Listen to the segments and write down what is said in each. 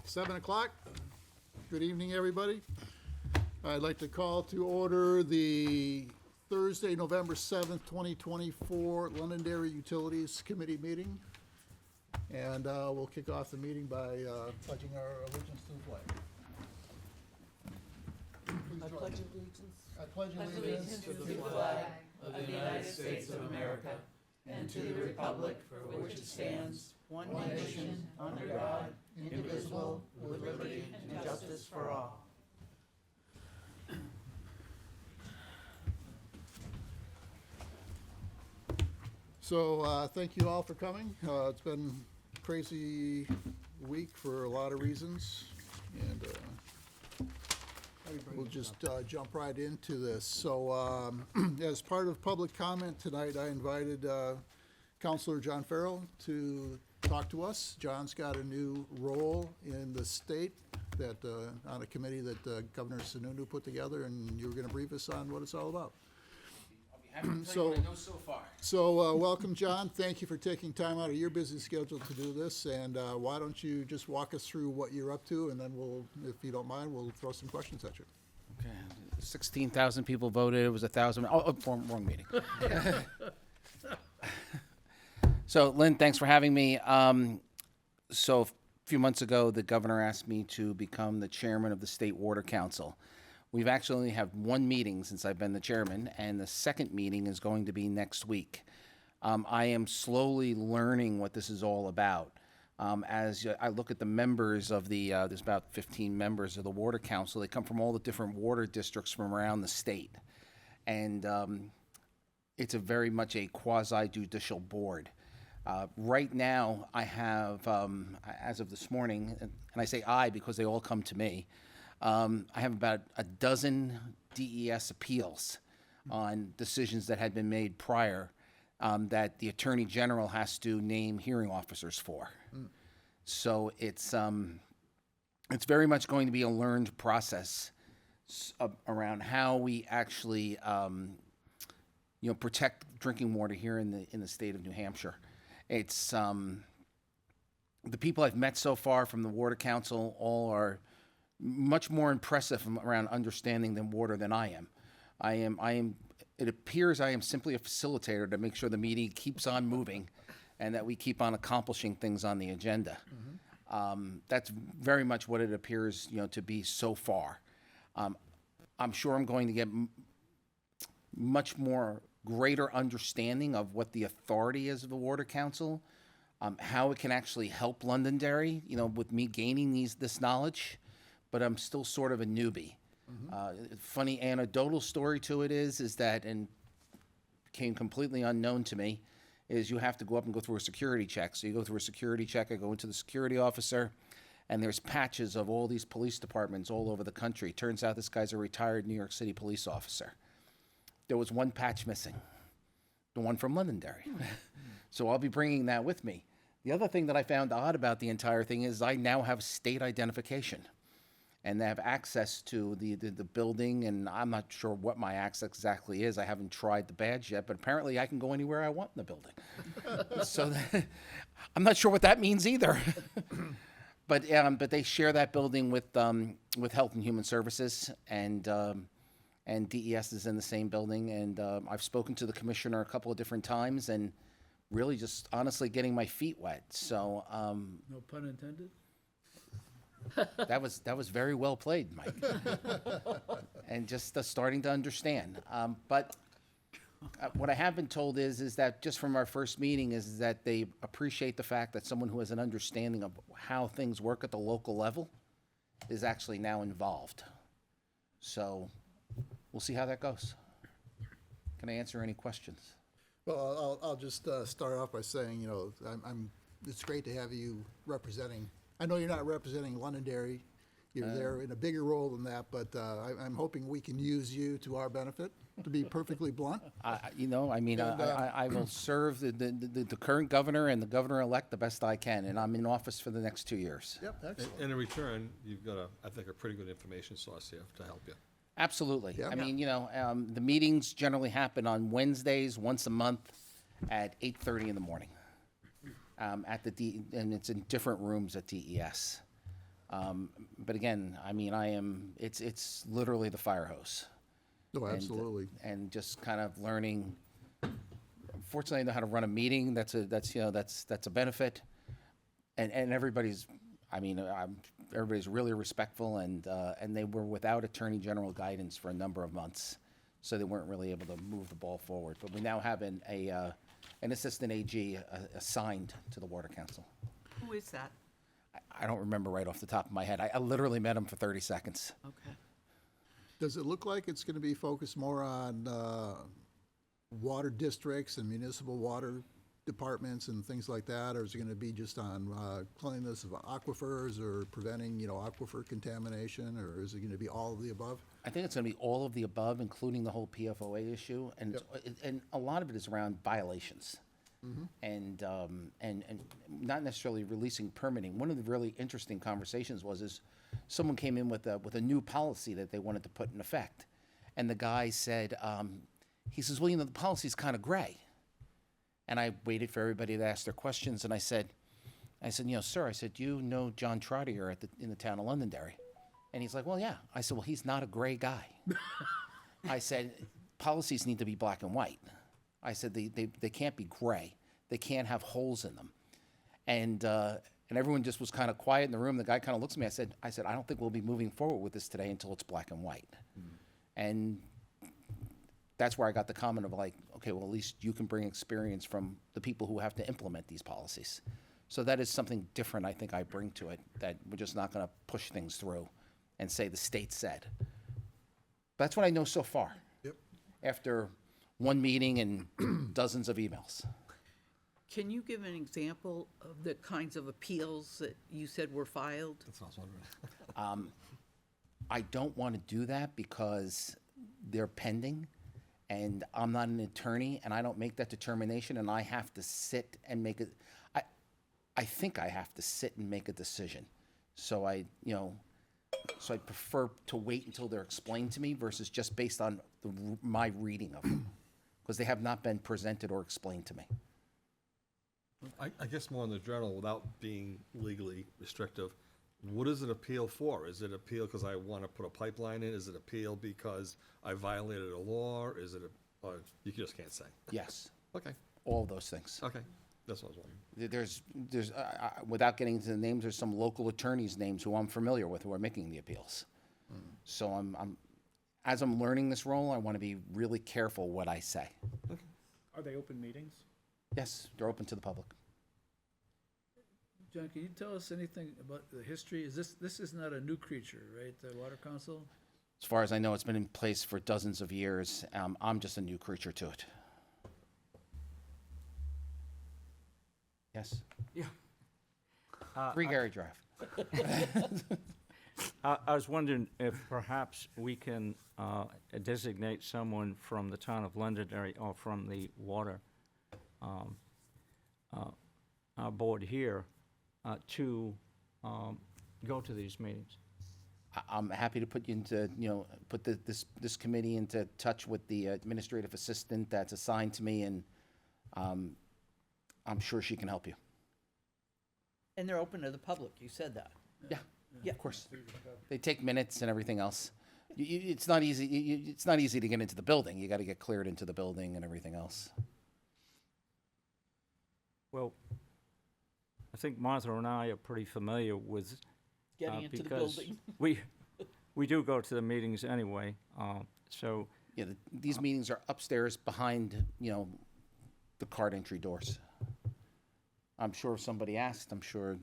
7 o'clock. Good evening, everybody. I'd like to call to order the Thursday, November 7th, 2024 Londonderry Utilities Committee meeting. And we'll kick off the meeting by pledging our allegiance to the flag. I pledge allegiance I pledge allegiance to the flag of the United States of America and to the republic for which it stands, one nation, under God, indivisible, with liberty and justice for all. So thank you all for coming. It's been a crazy week for a lot of reasons, and we'll just jump right into this. So as part of public comment tonight, I invited Councilor John Farrell to talk to us. John's got a new role in the state that on a committee that Governor Sununu put together, and you were going to brief us on what it's all about. I'll be happy to tell you what I know so far. So welcome, John. Thank you for taking time out of your busy schedule to do this. And why don't you just walk us through what you're up to, and then we'll, if you don't mind, we'll throw some questions at you. Okay, 16,000 people voted. It was 1,000. Oh, wrong meeting. So, Lynn, thanks for having me. So, a few months ago, the governor asked me to become the chairman of the State Water Council. We've actually only had one meeting since I've been the chairman, and the second meeting is going to be next week. I am slowly learning what this is all about. As I look at the members of the, there's about 15 members of the Water Council. They come from all the different water districts from around the state. And it's a very much a quasi-judicial board. Right now, I have, as of this morning, and I say I because they all come to me, I have about a dozen DES appeals on decisions that had been made prior that the Attorney General has to name hearing officers for. So it's very much going to be a learned process around how we actually protect drinking water here in the state of New Hampshire. It's the people I've met so far from the Water Council all are much more impressive around understanding the water than I am. I am. It appears I am simply a facilitator to make sure the meeting keeps on moving, and that we keep on accomplishing things on the agenda. That's very much what it appears, to be so far. I'm sure I'm going to get much more greater understanding of what the authority is of the Water Council, how it can actually help Londonderry, with me gaining this knowledge, but I'm still sort of a newbie. Funny anecdotal story to it is that, and became completely unknown to me, is you have to go up and go through a security check. So you go through a security check, I go into the security officer, and there's patches of all these police departments all over the country. Turns out this guy's a retired New York City police officer. There was one patch missing, the one from Londonderry. So I'll be bringing that with me. The other thing that I found odd about the entire thing is I now have state identification, and they have access to the building, and I'm not sure what my access exactly is. I haven't tried the badge yet, but apparently I can go anywhere I want in the building. So I'm not sure what that means either. But they share that building with Health and Human Services, and DES is in the same building. And I've spoken to the commissioner a couple of different times, and really just honestly getting my feet wet. So No pun intended? that was very well played, Mike. And just starting to understand. But what I have been told is that just from our first meeting is that they appreciate the fact that someone who has an understanding of how things work at the local level is actually now involved. So we'll see how that goes. Can I answer any questions? Well, I'll just start off by saying, it's great to have you representing. I know you're not representing Londonderry. You're there in a bigger role than that, but I'm hoping we can use you to our benefit, to be perfectly blunt. I will serve the current governor and the governor-elect the best I can, and I'm in office for the next 2 years. Yep, excellent. And in return, you've got I think, a pretty good information source here to help you. Absolutely. Yeah. I mean, the meetings generally happen on Wednesdays, once a month, at 8:30 in the morning. And it's in different rooms at DES. But again, I mean, it's literally the fire hose. No, And- absolutely. And just kind of learning. Fortunately, I know how to run a meeting. That's a benefit. And everybody's, I mean, everybody's really respectful, and they were without Attorney General guidance for a number of months, so they weren't really able to move the ball forward. But we now have an assistant AG assigned to the Water Council. Who is that? I don't remember right off the top of my head. I literally met him for 30 seconds. Okay. Does it look like it's going to be focused more on water districts and municipal water departments and things like that? Or is it going to be just on cleanliness of aquifers or preventing, aquifer contamination? Or is it going to be all of the above? I think it's going to be all of the above, including the whole PFOA issue, and and a lot of it is around violations, and not necessarily releasing permitting. One of the really interesting conversations is someone came in with a new policy that they wanted to put in effect, and the guy said, he says, well, the policy's kind of gray, and I waited for everybody to ask their questions, and I said, sir, I said, you know John Trottier in the town of Londonderry. And he's like, well, yeah. I said, well, he's not a gray guy. I said, policies need to be black and white. I said, they can't be gray. They can't have holes in them. And everyone just was kind of quiet in the room. The guy kind of looks at me. I said, I don't think we'll be moving forward with this today until it's black and white. And that's where I got the comment of like, okay, well, at least you can bring experience from the people who have to implement these policies. So that is something different I think I bring to it, that we're just not going to push things through and say the state said. That's what I know so far. Yep. After one meeting and dozens of emails. Can you give an example of the kinds of appeals that you said were filed? That's what I was wondering. I don't want to do that because they're pending, and I'm not an attorney, and I don't make that determination, and I have to sit and make it. I think I have to sit and make a decision. So I prefer to wait until they're explained to me versus just based on my reading of them, because they have not been presented or explained to me. I guess more in the general, without being legally restrictive, what is an appeal for? Is it appeal because I want to put a pipeline in? Is it appeal because I violated a law? Is it or you just can't say? Yes, Okay, all of those things. okay, that's what I was wondering. There's without getting into the names, there's some local attorneys' names who I'm familiar with who are making the appeals. So as I'm learning this role, I want to be really careful what I say. Are they open meetings? Yes, they're open to the public. John, can you tell us anything about the history? This is not a new creature, right, the Water Council? As far as I know, it's been in place for dozens of years. I'm just a new creature to it. Yes? Yeah. 3 Gary Drive. I was wondering if perhaps we can designate someone from the town of Londonderry or from the water board here to go to these meetings. I'm happy to put you into, put this committee into touch with the administrative assistant that's assigned to me, and I'm sure she can help you. And they're open to the public, you said that. Yeah, Yeah. of course. They take minutes and everything else. It's not easy. It's not easy to get into the building. You got to get cleared into the building and everything else. Well, I think Martha and I are pretty familiar with Getting into the because building. we do go to the meetings anyway. So Yeah, these meetings are upstairs behind, the card entry doors. I'm sure if somebody asked, I'm sure,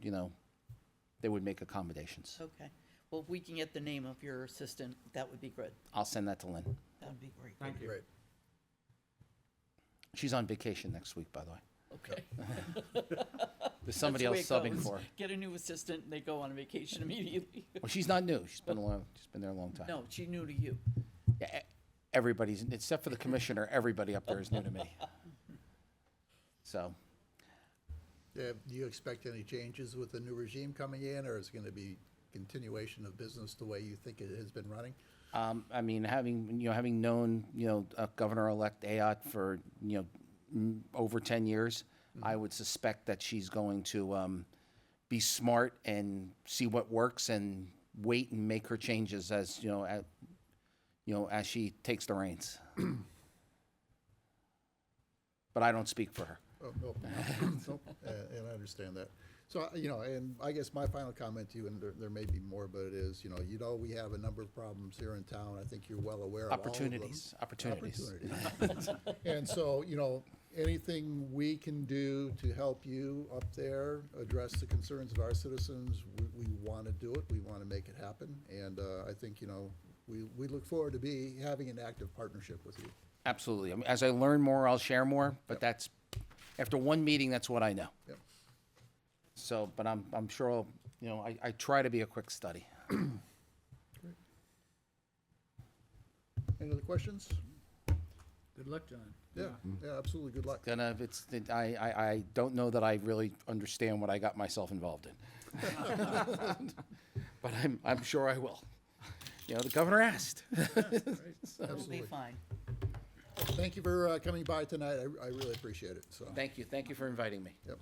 they would make accommodations. Okay. Well, if we can get the name of your assistant, that would be good. I'll send that to Lynn. That would be great. thank you. Great. She's on vacation next week, by the way. Okay. There's somebody That's else the way it subbing goes. for her. Get a new assistant and they go on vacation immediately. Well, she's not new. She's been there a long time. No, she's new to you. Yeah, everybody's, except for the commissioner, everybody up there is new to me. So, Yeah, do you expect any changes with the new regime coming in, or is it going to be continuation of business the way you think it has been running? I mean, having known, Governor-elect Ayotte for, over 10 years, I would suspect that she's going to be smart and see what works and wait and make her changes as, as she takes the reins. But I don't speak for her. Oh, no, no, and I understand that. So, and I guess my final comment to you, and there may be more, but it is, we have a number of problems here in town. I think you're well aware of all of them. Opportunities. Opportunities. And so, anything we can do to help you up there address the concerns of our citizens, we want to do it. We want to make it happen. And I think, we look forward to having an active partnership with you. Absolutely. I mean, as I learn more, I'll share more, but that's, after one meeting, that's what I know. Yep. So, but I'm sure, I try to be a quick study. Any other questions? Good luck, John. Yeah, absolutely. Good luck. I don't know that I really understand what I got myself involved in. But I'm sure I will. The governor asked. It'll be fine. Thank you for coming by tonight. I really appreciate it, so. Thank you for inviting me. Yep.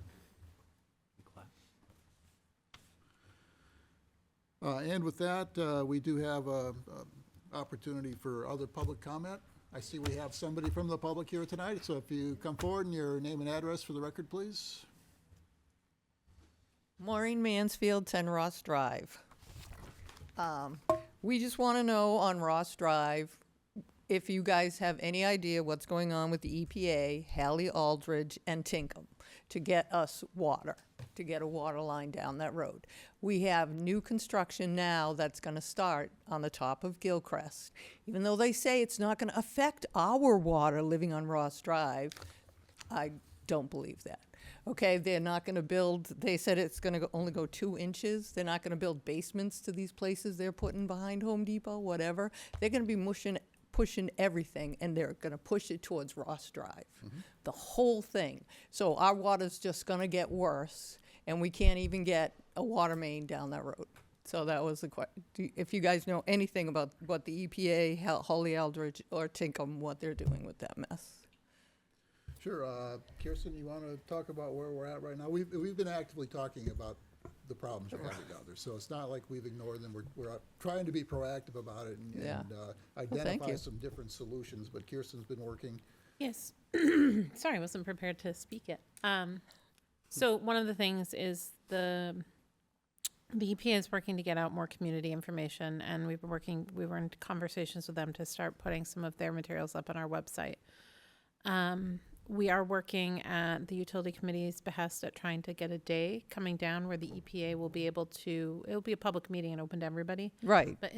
And with that, we do have a opportunity for other public comment. I see we have somebody from the public here tonight, so if you come forward and your name and address for the record, please. Maureen Mansfield, 10 Ross Drive. We just want to know on Ross Drive if you guys have any idea what's going on with the EPA, Hallie Aldridge, and Tinkham to get us water, to get a water line down that road. We have new construction now that's going to start on the top of Gilcrest. Even though they say it's not going to affect our water living on Ross Drive, I don't believe that. Okay, they're not going to build, they said it's going to only go 2 inches. They're not going to build basements to these places they're putting behind Home Depot, whatever. They're going to be pushing everything, and they're going to push it towards Ross Drive, the whole thing. So our water's just going to get worse, and we can't even get a water main down that road. So that was the question. If you guys know anything about what the EPA, Hallie Aldridge, or Tinkham, what they're doing with that mess. Sure. Kirsten, you want to talk about where we're at right now? We've been actively talking about the problems we're having down there. So it's not like we've ignored them. We're trying to be proactive about it and, Yeah. identify you. some different solutions. But Kirsten's been working. Yes. Sorry, I wasn't prepared to speak yet. So one of the things is the EPA is working to get out more community information, and we were in conversations with them to start putting some of their materials up on our website. We are working at the utility committee's behest at trying to get a day coming down where the EPA will be able to, it'll be a public meeting and open to everybody, Right. but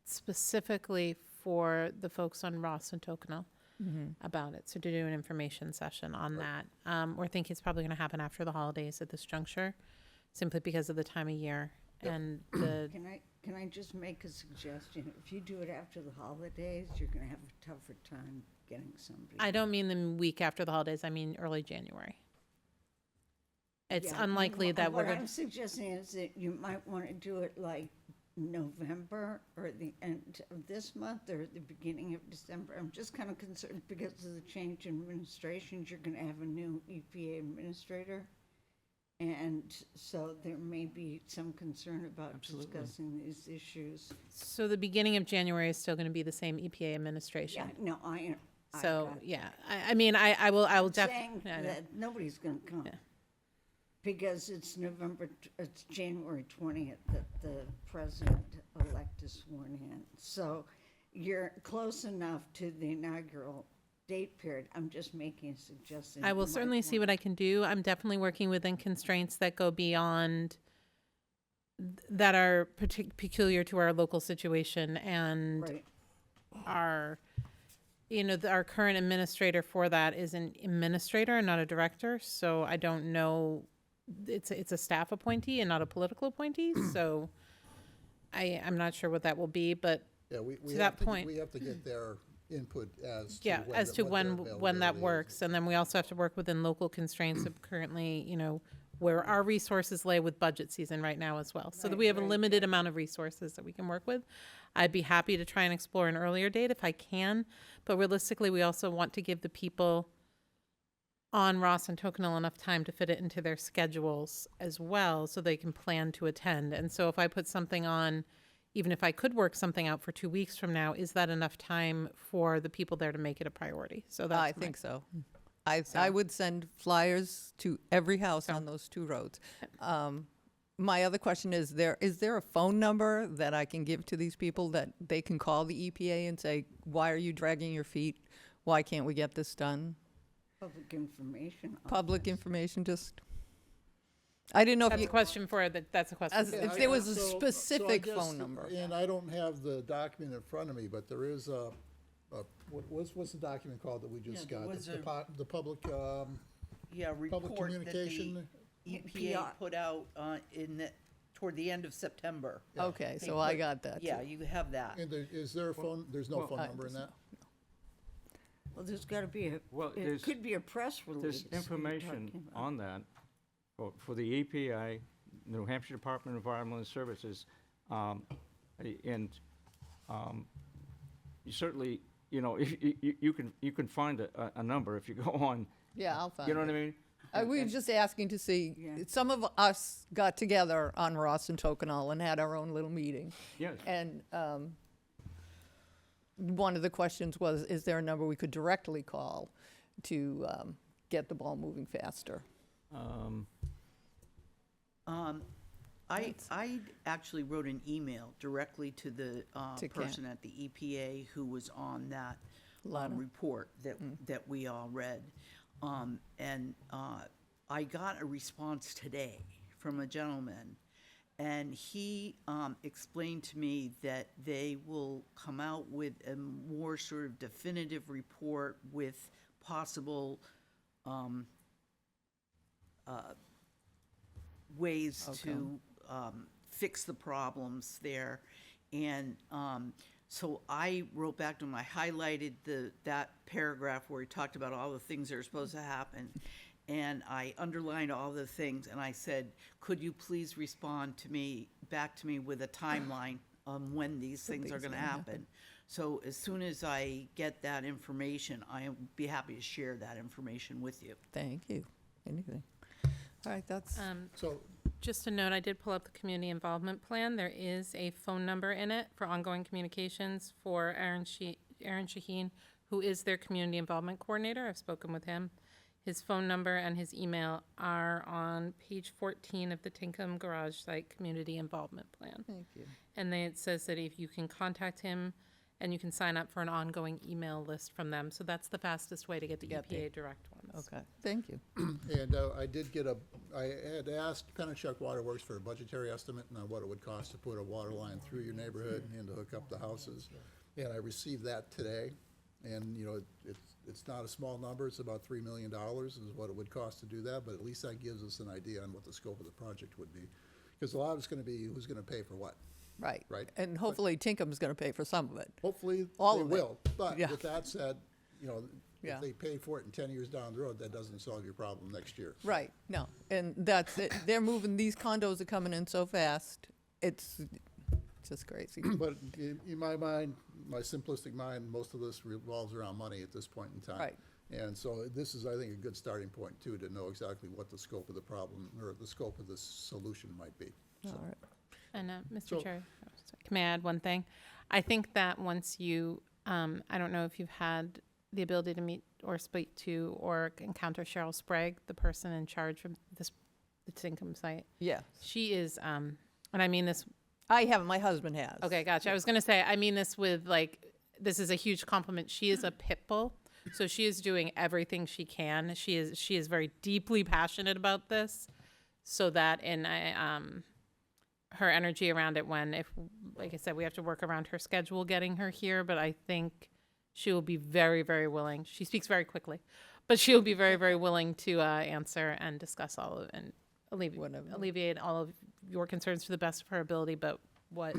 specifically for the folks on Ross and Tocquenelle about it. So to do an information session on that. We're thinking it's probably going to happen after the holidays at this juncture, simply because of the time of year and the. Can I just make a suggestion? If you do it after the holidays, you're gonna have a tougher time getting somebody. I don't mean the week after the holidays. I mean early January. It's Yeah, unlikely that we're What going. I'm suggesting is that you might want to do it like November or the end of this month or the beginning of December. I'm just kind of concerned because of the change in administrations. You're going to have a new EPA administrator. And so there may be some concern about discussing these issues. So the beginning of January is still going to be the same EPA administration. Yeah, no, I So got it. yeah, I mean, I will saying definitely. that nobody's going to come. Yeah. Because it's it's January 20th that the president-elect is sworn in. So you're close enough to the inaugural date period. I'm just making a suggestion. I will certainly see what I can do. I'm definitely working within constraints that go beyond, that are peculiar to our local situation and Right. our, our current administrator for that is an administrator and not a director. So I don't know, it's a staff appointee and not a political appointee. So I'm not sure what that will be, but Yeah, we To have that to, point. we have to get their input as to yeah, as to what their when that availability is. works. And then we also have to work within local constraints of currently, where our resources lay with budget season right now as well. So that we have a limited amount of resources that we can work with. I'd be happy to try and explore an earlier date if I can, but realistically, we also want to give the people on Ross and Tocquenille enough time to fit it into their schedules as well, so they can plan to attend. And so if I put something on, even if I could work something out for 2 weeks from now, is that enough time for the people there to make it a priority? So that's I think so. I would send flyers to every house on those 2 roads. My other question is there a phone number that I can give to these people that they can call the EPA and say, why are you dragging your feet? Why can't we get this done? Public information. Public information, just, I didn't know if That's a you, question for, that's a question. as- for- if I- there was a so I specific guess- phone number. And I don't have the document in front of me, but there is what's the document called that we just Yeah, there got? was The public, Yeah, public report that the communication. EPA put out toward the end of September. Okay, They so I put- got that. Yeah, too. you have that. And is there a phone, there's no phone I- number in that? Well, there's got to be a, Well, it there's, could be a press release. there's you're information talking about. on that for the EPA, New Hampshire Department of Environmental Services, and you certainly, you can find a number if you go on, Yeah, I'll find you know what I it. mean? We were just asking to see, Yeah. some of us got together on Ross and Tocquenille and had our own little meeting. Yes. And one of the questions was, is there a number we could directly call to get the ball moving faster? I actually wrote an email directly to the To Ken. person at the EPA who was on that Letter. report that we all read. And I got a response today from a gentleman, and he explained to me that they will come out with a more sort of definitive report with possible ways to fix the problems there. And so I wrote back to him, I highlighted that paragraph where he talked about all the things that are supposed to happen. And I underlined all the things, and I said, could you please respond to me, back to me with a timeline on when these things are gonna happen? So as soon as I get that information, I'll be happy to share that information with you. Thank you. Anything. All right, that's, So, Just a note, I did pull up the community involvement plan. There is a phone number in it for ongoing communications for Aaron Shaheen, who is their community involvement coordinator. I've spoken with him. His phone number and his email are on page 14 of the Tinkham Garage Site Community Involvement Plan. thank you. And then it says that if you can contact him and you can sign up for an ongoing email list from them. So that's the fastest way to get the Get the- EPA direct ones. Okay, thank you. and I had asked Pennachuck Water Works for a budgetary estimate on what it would cost to put a water line through your neighborhood and to hook up the houses. And I received that today, and, it's not a small number, it's about $3 million is what it would cost to do that, but at least that gives us an idea on what the scope of the project would be. Because a lot of it's gonna be, who's gonna pay for what? Right. Right. And hopefully Tinkham's going to pay for some of it. Hopefully, All they of it. will, but Yeah. with that said, Yeah. if they pay for it in 10 years down the road, that doesn't solve your problem next year. Right, no, and that's it. They're moving, these condos are coming in so fast, it's just crazy. But in my mind, my simplistic mind, most of this revolves around money at this point in time. Right. And so this is, I think, a good starting point too, to know exactly what the scope of the problem or the scope of the solution might be. All right. And, Mr. So- Chair, oh, sorry, may I add one thing? I think that once you, I don't know if you've had the ability to meet or speak to or encounter Cheryl Sprague, the person in charge of the Tinkham site. Yeah, She is, and I mean this, I haven't, my husband has. okay, gotcha. I was gonna say, I mean this with this is a huge compliment. She is a pit bull, so she is doing everything she can. She is very deeply passionate about this, so that, and her energy around it like I said, we have to work around her schedule getting her here, but I think she will be very, very willing. She speaks very quickly, but she'll be very, very willing to answer and discuss all of, and Whatever. alleviate all of your concerns to the best of her ability. But what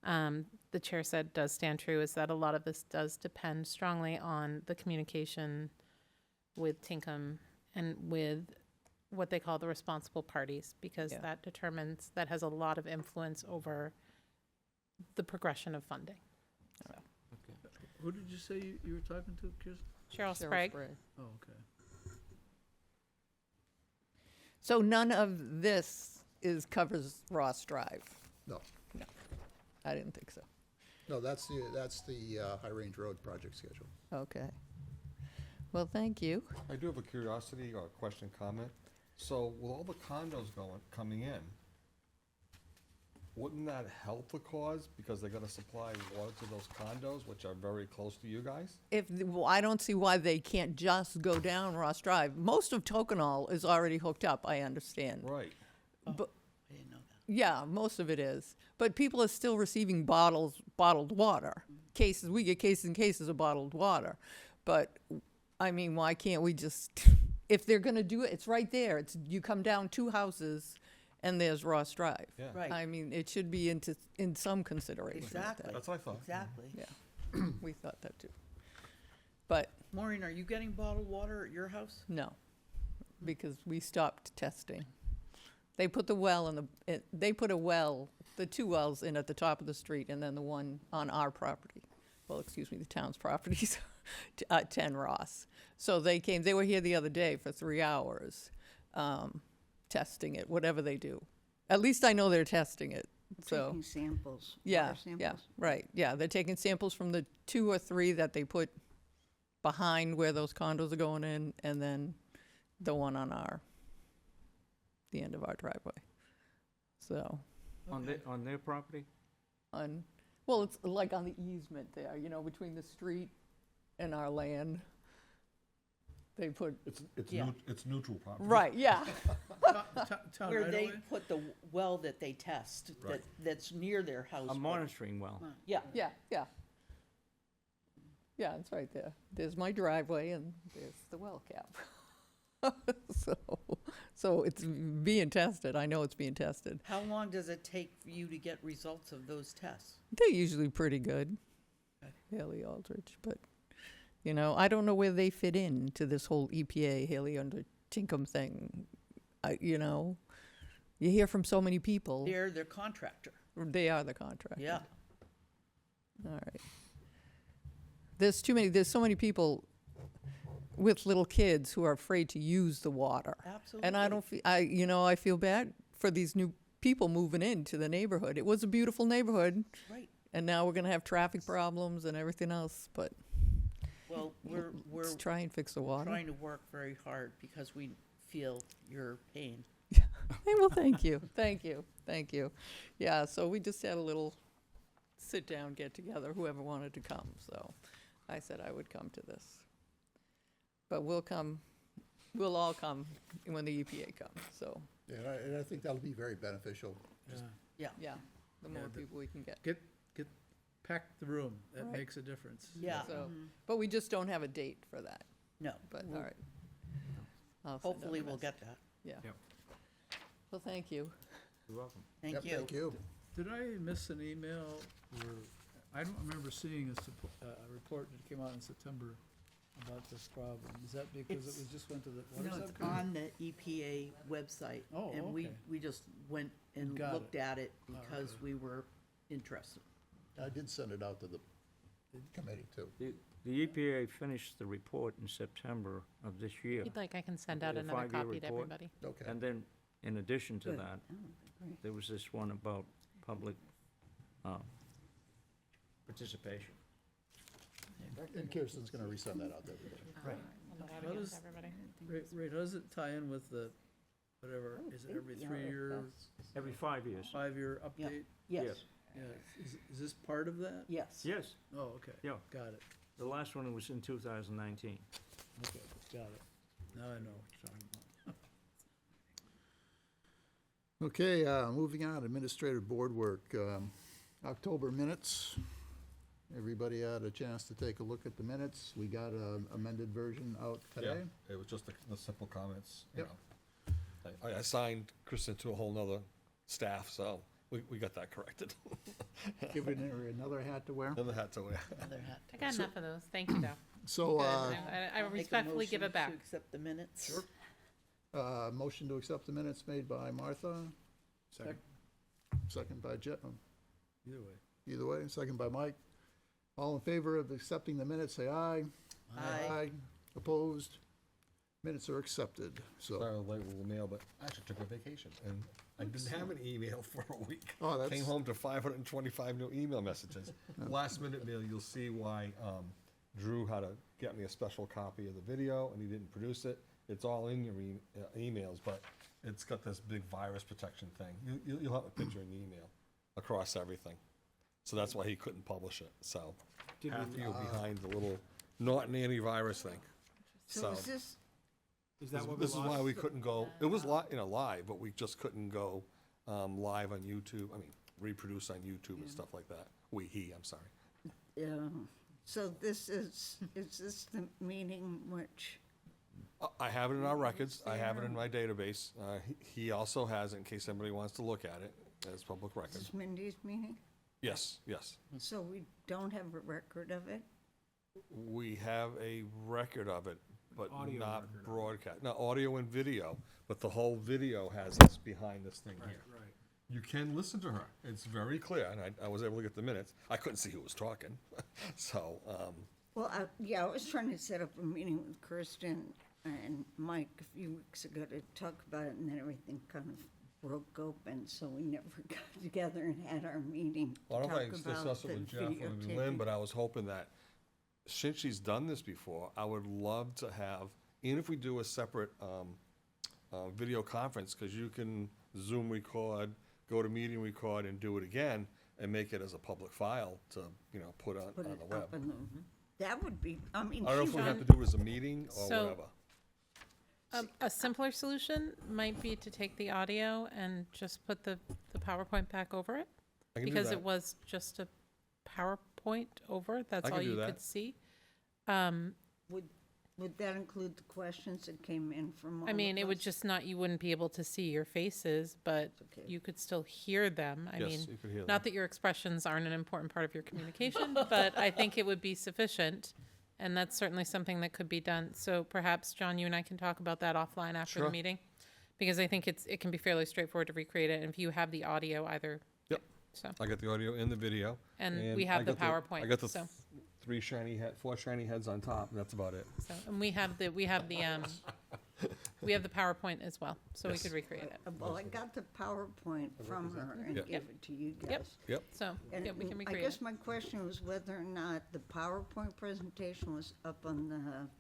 the chair said does stand true, is that a lot of this does depend strongly on the communication with Tinkham and with what they call the responsible parties, because Yeah. that has a lot of influence over the progression of funding. Who did you say you were talking to, Kirsten? Cheryl Cheryl Sprague. Sprague. Oh, okay. So none of this covers Ross Drive? No, No, I didn't think so. no, that's the High Range Road project schedule. Okay. Well, thank you. I do have a curiosity or a question, comment. So with all the condos coming in, wouldn't that help the cause because they're gonna supply water to those condos, which are very close to you guys? Well, I don't see why they can't just go down Ross Drive. Most of Tokenol is already hooked up, I understand. Right. But, I didn't know that. yeah, most of it is. But people are still receiving bottled water. Cases, we get cases and cases of bottled water. But, I mean, why can't we just, if they're gonna do it, it's right there. You come down 2 houses and there's Ross Drive. Yeah. Right. I mean, it should be in some consideration. with that. Exactly. That's what I thought. Exactly. Yeah, we thought that too. But Maureen, are you getting bottled water at your house? no, because we stopped testing. They put the well they put the 2 wells in at the top of the street and then the one on our property. Well, excuse me, the town's properties, at 10 Ross. So they were here the other day for 3 hours, testing it, whatever they do. At least I know they're testing it, so. Taking samples. Yeah, water yeah, samples. right, yeah, they're taking samples from the 2 or 3 that they put behind where those condos are going in, and then the one on the end of our driveway. So, On their property? well, it's like on the easement there, between the street and our land. They put, Yeah. It's neutral property. right, yeah, Town Where right they away? put the well that they test, Right. that's near their house. A but- monitoring well. Yeah. yeah, yeah. Yeah, it's right there. There's my driveway and there's the well cap. So it's being tested. I know it's being tested. How long does it take for you to get results of those tests? They're usually pretty good, Okay. Haley Aldrich, but, I don't know where they fit into this whole EPA, Haley under Tinkham thing. You hear from so many people. They're their contractor. They are the contractor. Yeah. All right. There's so many people with little kids who are afraid to use the water. Absolutely. And I don't feel, I feel bad for these new people moving into the neighborhood. It was a beautiful neighborhood, Right. and now we're gonna have traffic problems and everything else, but Well, we're let's try and fix the water. trying to work very hard because we feel your pain. Hey, well, thank you, thank you. Yeah, so we just had a little sit-down, get-together, whoever wanted to come, so I said I would come to this. But we'll all come when the EPA comes, so, Yeah, and I think that'll be very beneficial. Yeah. yeah, the more Yeah, people we can get. Get, pack the room. That Right. makes a difference. Yeah. So, but we just don't have a date for that, No. but, we'll- all right. I'll send out Hopefully a we'll message. get that. Yeah. Yep. Well, thank you. You're welcome. Thank Yep, you. Thank you. Did I miss an email where, I don't remember seeing a report that came out in September about this problem. Is that because it It's- was just went to the water No, it's subcommittee? on the EPA website. Oh, And we, okay. we just went and Got looked it. at it Oh, because okay. we were interested. I did send it out to the committee, too. The EPA finished the report in September of this year. If you'd like, I can send out The another 5-year copy to report. everybody. Okay. And then, in addition to Good. that, Oh, great. there was this one about public participation. And Kirsten's gonna resend that out to everybody. Right. I'll send it out How again does- to everybody. Right, how does it tie in with the, whatever, is it every 3-year, Every 5 years. 5-year Yeah. update? Yes, Yeah, is this part of that? yes. Yes, Oh, okay. Yeah. Got it, the last one was in 2019. okay, got it. Now I know what you're talking about. Okay, moving on, administrative board work. October minutes. Everybody had a chance to take a look at the minutes. We got an amended version out today. It was just the simple comments, you Yep. know. I assigned Kristen to a whole nother staff, so we got that corrected. Giving her another hat to wear. Another hat to wear. Another hat. I got enough of those. Thank you, though. So, I Make a respectfully give motion it back. to accept the minutes. Sure. Motion to accept the minutes made by Martha, Second, second by Jeff, either way. either way, second by Mike. All in favor of accepting the minutes, say aye. Aye. Opposed? Minutes are accepted, so. Sorry, I was late with the mail, but I actually took a vacation and I didn't have an email for a week. Oh, that's- Came home to 525 new email messages. Last minute mail, you'll see why Drew had to get me a special copy of the video and he didn't produce it. It's all in your emails, but it's got this big virus protection thing. You'll have a picture in the email across everything. So that's why he couldn't publish it. So half of you behind the little not an antivirus thing. So is this, This is why we couldn't go, it was live, but we just couldn't go live on YouTube, I mean, reproduce on YouTube and stuff like that. I'm sorry. so this is this the meeting which, I have it in our records, I have it in my database. He also has it in case anybody wants to look at it as public is record. this Mindy's meeting? Yes, yes. So we don't have a record of it? We have a record of it, but not broadcast. No, audio and video, but the whole video has us behind this thing here. Right. You can listen to her. It's very clear, and I was able to get the minutes. I couldn't see who was talking, so, Well, I was trying to set up a meeting with Kirsten and Mike a few weeks ago to talk about it, and then everything kind of broke open, so we never got together and had our meeting to I don't talk know if I about discussed the it with Jeff or maybe Lynn, videotaping. but I was hoping that since she's done this before, I would love to have, even if we do a separate video conference, because you can Zoom record, go to meeting record and do it again and make it as a public file to, put on Put it the web. up in the, that would be, I mean, I don't know if she we have won- to do it as a meeting or So- whatever. A simpler solution might be to take the audio and just put the PowerPoint back over it, I can do because that. it was just a PowerPoint over it, that's I can all do you that. could see. Would that include the questions that came in from all I mean, of it would us? just not, you wouldn't be able to see your faces, but Okay. you could still hear them. I Yes, mean, you could hear them. not that your expressions aren't an important part of your communication, but I think it would be sufficient. And that's certainly something that could be done. So perhaps, John, you and I can talk about that offline after the Sure. meeting. Because I think it can be fairly straightforward to recreate it. And if you have the audio either. Yep. So, I got the audio and the video. and we I have the got I PowerPoint, got the so. four shiny heads on top, and that's about it. So, and we have the PowerPoint as well, so we Yes. could recreate it. Well, I got the PowerPoint from her and Yep. gave it to you Yep. guys. Yep. So, And yeah, we can I recreate guess it. my question was whether or not the PowerPoint presentation was up on the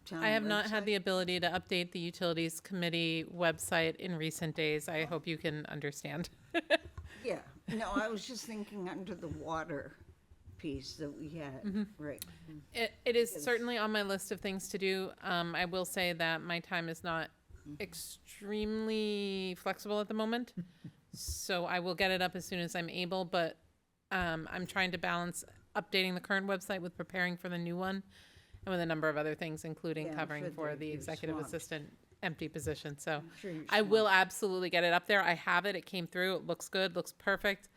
town website. I have not had the ability to update the Utilities Committee website in recent days. I hope you can understand. Yeah, no, I was just thinking under the water piece that we had, Mm-hmm. right. It is certainly on my list of things to do. I will say that my time is not extremely flexible at the moment. So I will get it up as soon as I'm able, but I'm trying to balance updating the current website with preparing for the new one and with a number of other things, including Yeah, I'm covering sure for that the you're executive swamped. assistant empty position. So I'm sure you're I will swamped. absolutely get it up there. I have it. It came through. It looks good, looks perfect.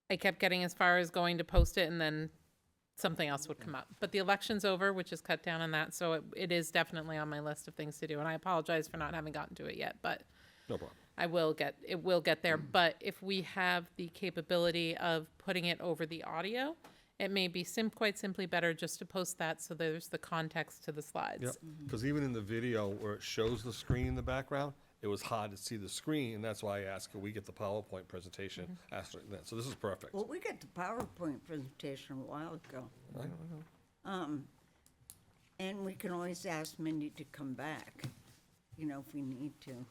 I kept getting as far as going to post it and then something else would come up. But the election's over, which is cut down on that, so it is definitely on my list of things to do. And I apologize for not having gotten to it yet, but No problem. it will get there. But if we have the capability of putting it over the audio, it may be quite simply better just to post that so there's the context to the slides. Yep, because even in the video where it shows the screen in the background, it was hard to see the screen, and that's why I asked, could we get the PowerPoint presentation after that? So this is perfect. Well, we got the PowerPoint presentation a while ago. I know. And we can always ask Mindy to come back, if we need to.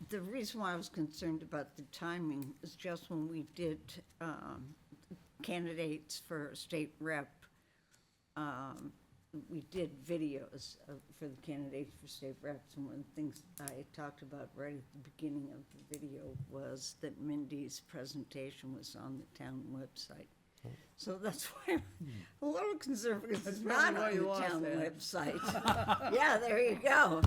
The reason why I was concerned about the timing is just when we did candidates for state rep, we did videos for the candidates for state reps, and one of the things I talked about right at the beginning of the video was that Mindy's presentation was on the town website. So that's why I'm a little concerned because it's not on the town website. Yeah, there you go.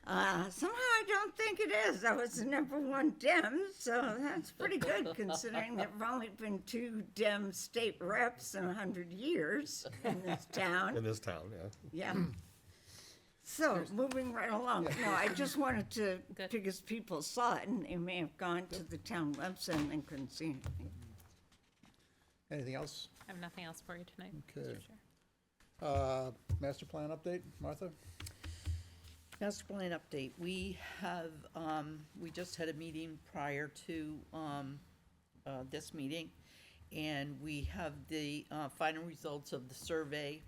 Somehow I don't think it is. I was the #1 Dem, so that's pretty good considering there have only been 2 Dem state reps in 100 years in this town. In this town, yeah. Yeah. So, moving right along. No, I just wanted to, Good. because people saw it and they may have gone to the town website and then couldn't see anything. Anything else? I have nothing else for you tonight. Okay. Mr. Chair. Master plan update, Martha? Master plan update, we have, we just had a meeting prior to, this meeting, and we have the, final results of the survey,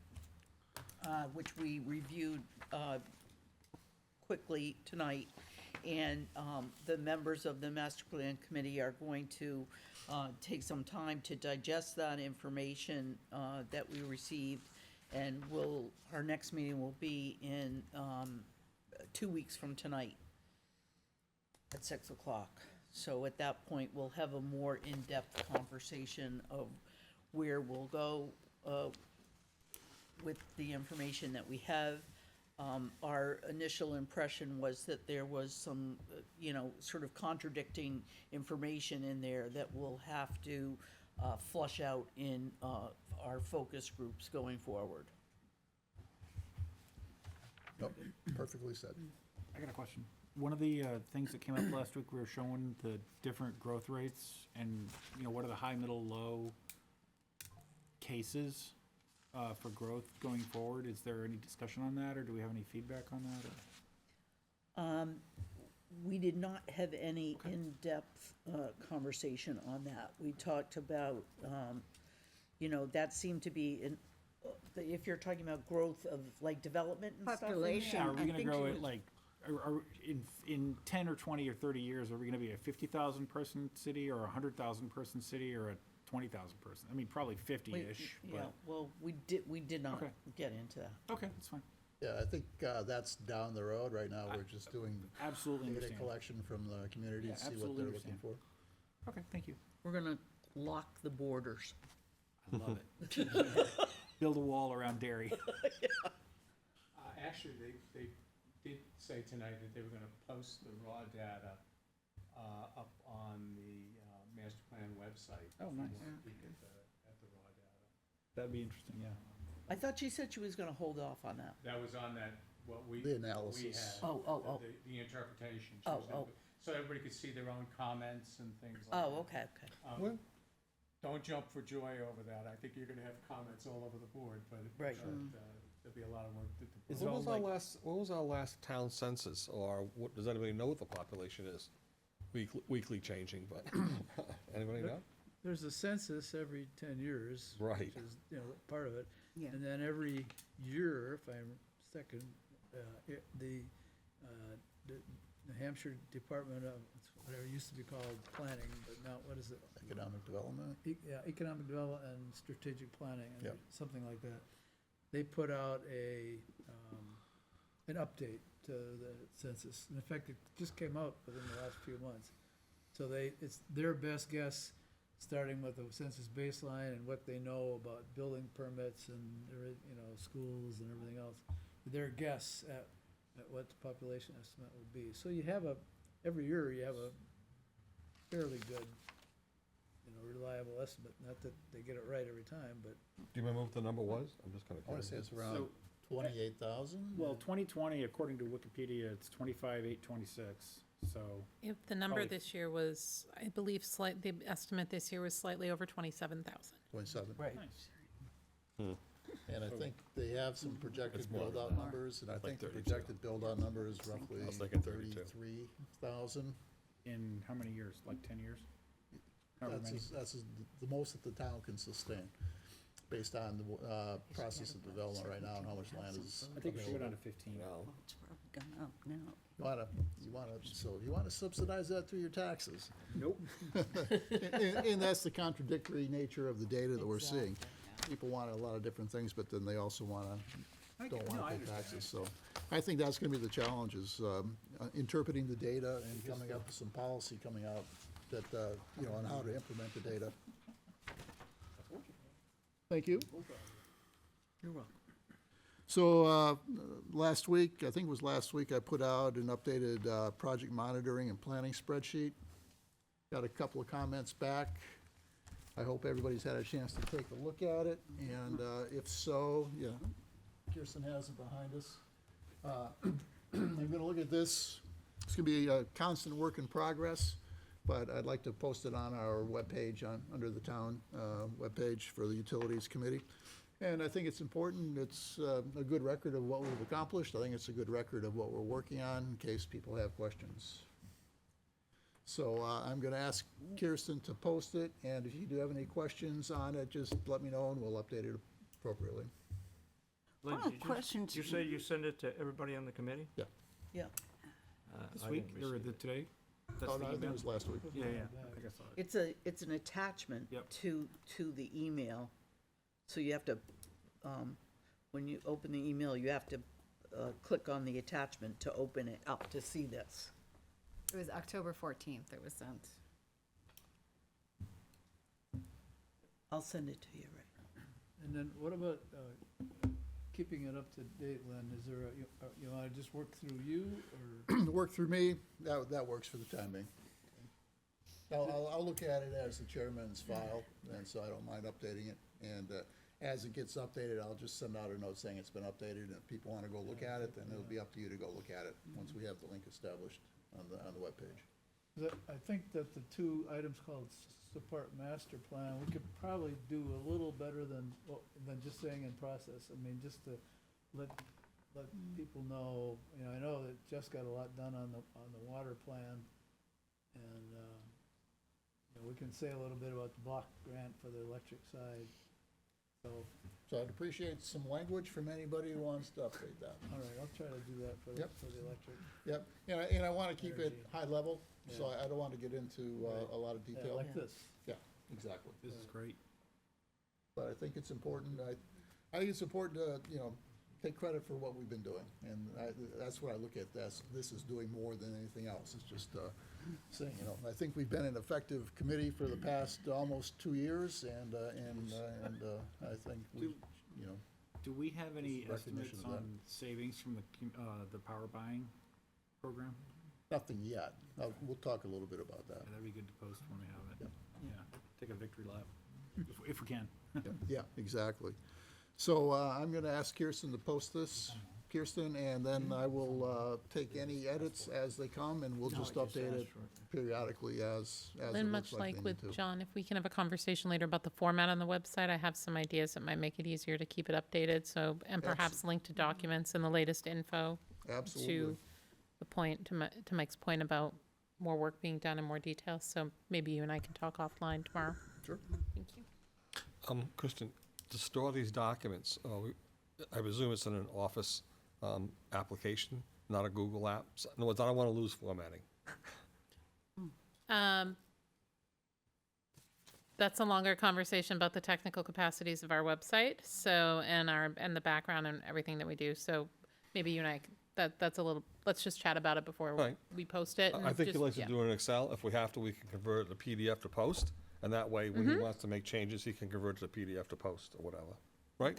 which we reviewed, quickly tonight. And, the members of the master plan committee are going to, take some time to digest that information, that we received. And our next meeting will be in, 2 weeks from tonight at 6 o'clock. So at that point, we'll have a more in-depth conversation of where we'll go with the information that we have. Our initial impression was that there was some, sort of contradicting information in there that we'll have to flush out in our focus groups going forward. Nope, perfectly said. I got a question. One of the things that came up last week, we were showing the different growth rates and, what are the high, middle, low cases for growth going forward? Is there any discussion on that, or do we have any feedback on that? or- We did not have any in-depth conversation on that. We talked about, that seemed to be, if you're talking about growth of like development and stuff. Population. Yeah, are we I gonna think grow you it would- like, are in 10 or 20 or 30 years, are we gonna be a 50,000 person city or a 100,000 person city or a 20,000 person? I mean, probably 50-ish, Yeah, but, well, we did not Okay. get into that. okay, that's fine. Yeah, I think that's down the road. Right now, we're just doing Absolutely data understand. collection from the community Yeah, to see what absolutely they're looking understand. for. Okay, thank you. We're gonna lock the borders. I love it. Build a wall around Derry. Actually, they did say tonight that they were gonna post the raw data up on the master plan website. Oh, if you nice. wanna peek at the raw data. That'd be interesting, yeah. I thought she said she was gonna hold off on that. That was on that, what we. The what we analysis. had, Oh. The interpretation. She Oh, was gonna oh. put- So everybody could see their own comments and things like that. Oh, okay. Don't jump for joy over that. I think you're gonna have comments all over the board, but. Right. There'll be a lot of work to put. Is it When all was our like- last, when was our last town census, or what, does anybody know what the population is? Weekly changing, but, anybody know? There's a census every 10 years. Right. Which is, part of it. Yeah. And then every year, if I'm second, the New Hampshire Department of, whatever it used to be called planning, but now, what is it? Economic development. Yeah, Economic Development and Strategic Planning, and Yep. something like that. They put out an update to the census. In fact, it just came out within the last few months. So it's their best guess, starting with the census baseline and what they know about building permits and, schools and everything else. Their guess at what the population estimate would be. So every year you have a fairly good, reliable estimate. Not that they get it right every time, but Do you remember what the number was? I'm just kinda I want to curious. say it's around 28,000. Well, 2020, according to Wikipedia, it's 25,826, so, If the number Probably- this year was, I believe, the estimate this year was slightly over 27,000. 27. Right. nice. And I think they have some projected It's more than build-out that. numbers, and I Like think the 32. projected build-out number is roughly I was thinking 32. 33,000. In how many years? Like 10 years? However many. That's the most that the town can sustain, based on the process of development right now and how much land is I think we should go down available. to 15. No. It's probably gone up now. You want to subsidize that through your taxes. Nope. And that's the contradictory nature of the data that we're seeing. People want a lot of different things, but then they also don't want to pay taxes, so. I think that's gonna be the challenge, is interpreting the data and coming up with some policy coming out that, on how to implement the data. Thank you. You're welcome. So, last week, I think it was last week, I put out an updated project monitoring and planning spreadsheet. Got a couple of comments back. I hope everybody's had a chance to take a look at it, and if so, yeah, Kirsten has it behind us. I'm gonna look at this. It's gonna be a constant work in progress, but I'd like to post it on our webpage, under the town webpage for the Utilities Committee. And I think it's important, it's a good record of what we've accomplished. I think it's a good record of what we're working on in case people have questions. So I'm going to ask Kirsten to post it, and if you do have any questions on it, just let me know and we'll update it appropriately. Lynn, One did question you to say you send it to everybody on the committee? Yeah. Yeah, This I week, didn't or receive the it. today? That's Oh, the no, I think it email? was last week. Yeah, I think I saw it. It's an attachment Yep. to the email. So you have to, when you open the email, you have to click on the attachment to open it up to see this. It was October 14th it was sent. I'll send it to you, right? And then what about keeping it up to date, Lynn? Is there, you want to just work through you, or? Work through me, that works for the time being. I'll look at it as the chairman's file, and so I don't mind updating it. And as it gets updated, I'll just send out a note saying it's been updated, and if people want to go look at it, then it'll be up to you to go look at it, once we have the link established on the webpage. I think that the two items called support master plan, we could probably do a little better than just saying in process. I mean, just to let people know, you know, I know that Jeff's got a lot done on the water plan. And, you know, we can say a little bit about the block grant for the electric side. So I'd appreciate some language from anybody who wants to update that. All right, I'll try to do that for Yep. the electric. Yep, and I want to keep it Energy. high level, so Yeah. I don't want to get into a lot of Yeah, detail. like this. Yeah, exactly. This is great. But I think it's important, I think it's important to, you know, take credit for what we've been doing. And that's what I look at this is doing more than anything else. It's just saying, you know, I think we've been an effective committee for the past almost 2 years, and I think we, you know, Do we have any This is recognition estimates of that. on savings from the power buying program? nothing yet. We'll talk a little bit about that. Yeah, that'd be good to post when we have it. Yeah, take a victory lap, if we can. Yeah, exactly. So I'm going to ask Kirsten to post this, Kirsten, and then I will take any edits as they come, and we'll just update it periodically as it And looks much like they with need to. John, if we can have a conversation later about the format on the website, I have some ideas that might make it easier to keep it updated, so, and perhaps link to documents and the latest info Absolutely. to the point, to Mike's point about more work being done in more detail, so maybe you and I can talk offline tomorrow. Sure. Thank you. Kristen, to store these documents, I presume it's in an Office application, not a Google app? So, in other words, I don't want to lose formatting. That's a longer conversation about the technical capacities of our website, so, and the background and everything that we do, so maybe you and I, that's a little, let's just chat about it before Right. we post it. I and think just- he likes to yeah. do it in Excel. If we have to, we can convert it to PDF to post, and that way, when he wants to make changes, he can convert it to PDF to post or whatever, right?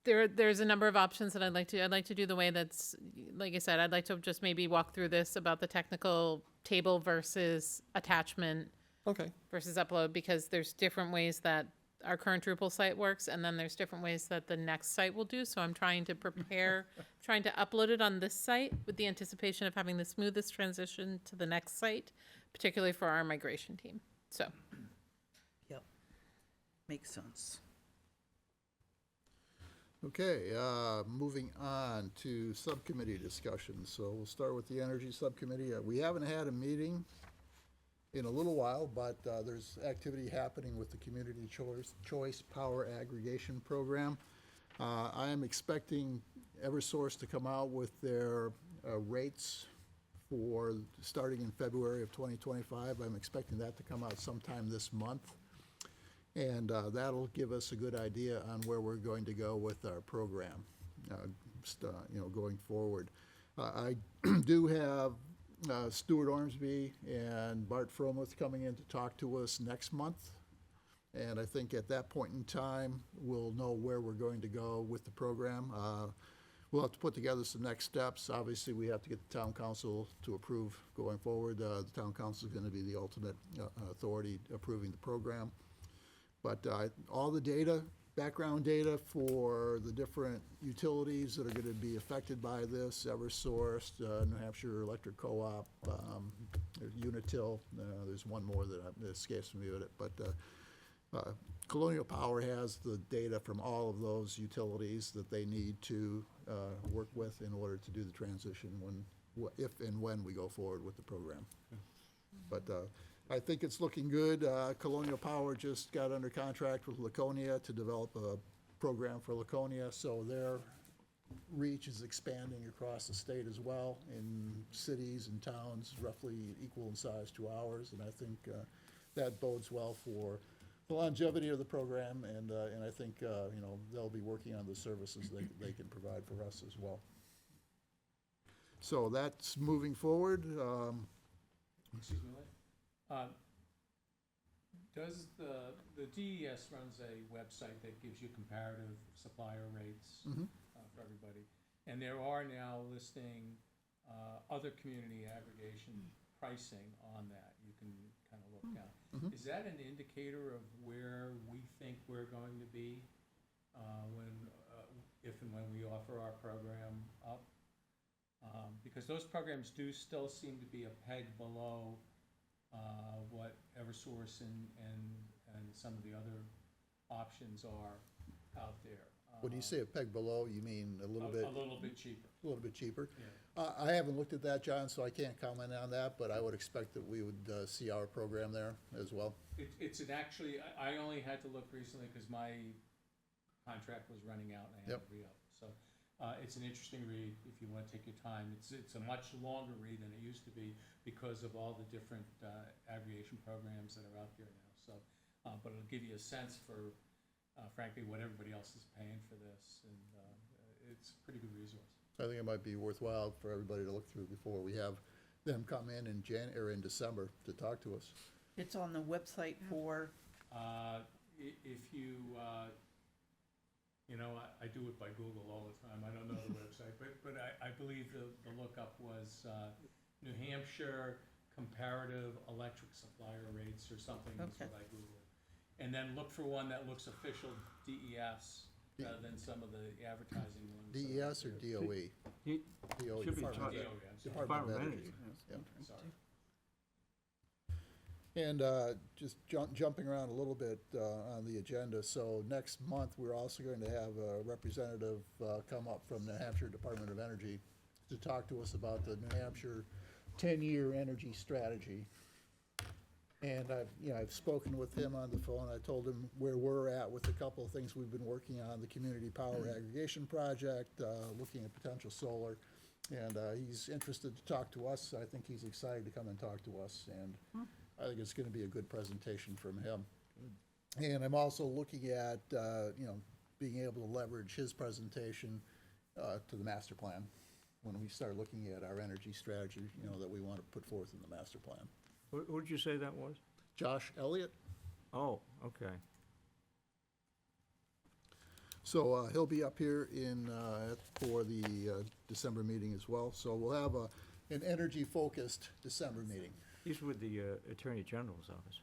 There's a number of options that I'd like to do the way that's, like I said, I'd like to just maybe walk through this about the technical table versus attachment Okay. versus upload, because there's different ways that our current Drupal site works, and then there's different ways that the next site will do, so I'm trying to prepare, trying to upload it on this site with the anticipation of having the smoothest transition to the next site, particularly for our migration team, so. Yep. Makes sense. Okay, moving on to subcommittee discussions. So we'll start with the Energy Subcommittee. We haven't had a meeting in a little while, but there's activity happening with the Community Choice Power Aggregation Program. I am expecting Eversource to come out with their rates for starting in February of 2025. I'm expecting that to come out sometime this month. And that'll give us a good idea on where we're going to go with our program, going forward. I do have Stuart Ormsby and Bart Fromuth coming in to talk to us next month. And I think at that point in time, we'll know where we're going to go with the program. We'll have to put together some next steps. Obviously, we have to get the town council to approve going forward. The town council is going to be the ultimate authority approving the program. But all the data, background data for the different utilities that are going to be affected by this, Eversource, New Hampshire Electric Co-op, Unitil, there's one more that escapes me with it. But Colonial Power has the data from all of those utilities that they need to work with in order to do the transition if and when we go forward with the program. But I think it's looking good. Colonial Power just got under contract with Laconia to develop a program for Laconia, so their reach is expanding across the state as well, in cities and towns roughly equal in size to ours, and I think that bodes well for the longevity of the program, and I think, they'll be working on the services they can provide for us as well. So that's moving forward. Excuse me, does the DES runs a website that gives you comparative supplier rates for everybody? And there are now listing other community aggregation pricing on that you can kind of look at. Is that an indicator of where we think we're going to be if and when we offer our program up? Because those programs do still seem to be a peg below what Eversource and some of the other options are out there. When you say a peg below, you mean a little bit? A little bit cheaper. A little bit cheaper. Yeah. I haven't looked at that, John, so I can't comment on that, but I would expect that we would see our program there as well. It's actually, I only had to look recently because my contract was running out and I had to re-up. So it's an interesting read if you want to take your time. It's a much longer read than it used to be because of all the different aggregation programs that are out there now. So, but it'll give you a sense for, frankly, what everybody else is paying for this, and it's a pretty good resource. I think it might be worthwhile for everybody to look through before we have them come in in December to talk to us. It's on the website for, If you, I do it by Google all the time. I don't know the website, but I believe the lookup was New Hampshire Comparative Electric Supplier Rates or something is Okay. what I Googled. And then look for one that looks official DES rather than some of the advertising ones. DES or DOE? He- DOE, should be Department of- DOE, I'm sorry. Department of Department of Energy. Yeah. Sorry. And just jumping around a little bit on the agenda, so next month, we're also going to have a representative come up from New Hampshire Department of Energy to talk to us about the New Hampshire 10-year energy strategy. And I've spoken with him on the phone. I told him where we're at with a couple of things we've been working on, the community power aggregation project, looking at potential solar. And he's interested to talk to us. I think he's excited to come and talk to us, and I think it's going to be a good presentation from him. And I'm also looking at, being able to leverage his presentation to the master plan when we start looking at our energy strategy, that we want to put forth in the master plan. Who did you say that was? Josh Elliott. Oh, okay. So he'll be up here for the December meeting as well. So we'll have an energy-focused December meeting. He's with the Attorney General's office.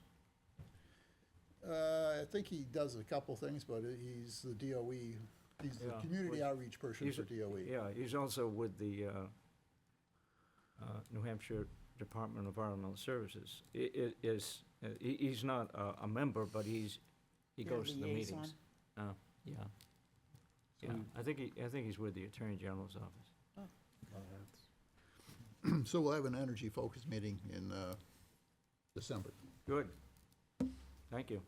I think he does a couple things, but he's the DOE, he's the Yeah, community well, outreach person he's for a- DOE. Yeah, he's also with the New Hampshire Department of Environmental Services. He's not a member, but he Your goes to the liaison. meetings. Yeah. Yeah, I think he's with the Attorney General's office. So we'll have an energy-focused meeting in December. Good. Thank you.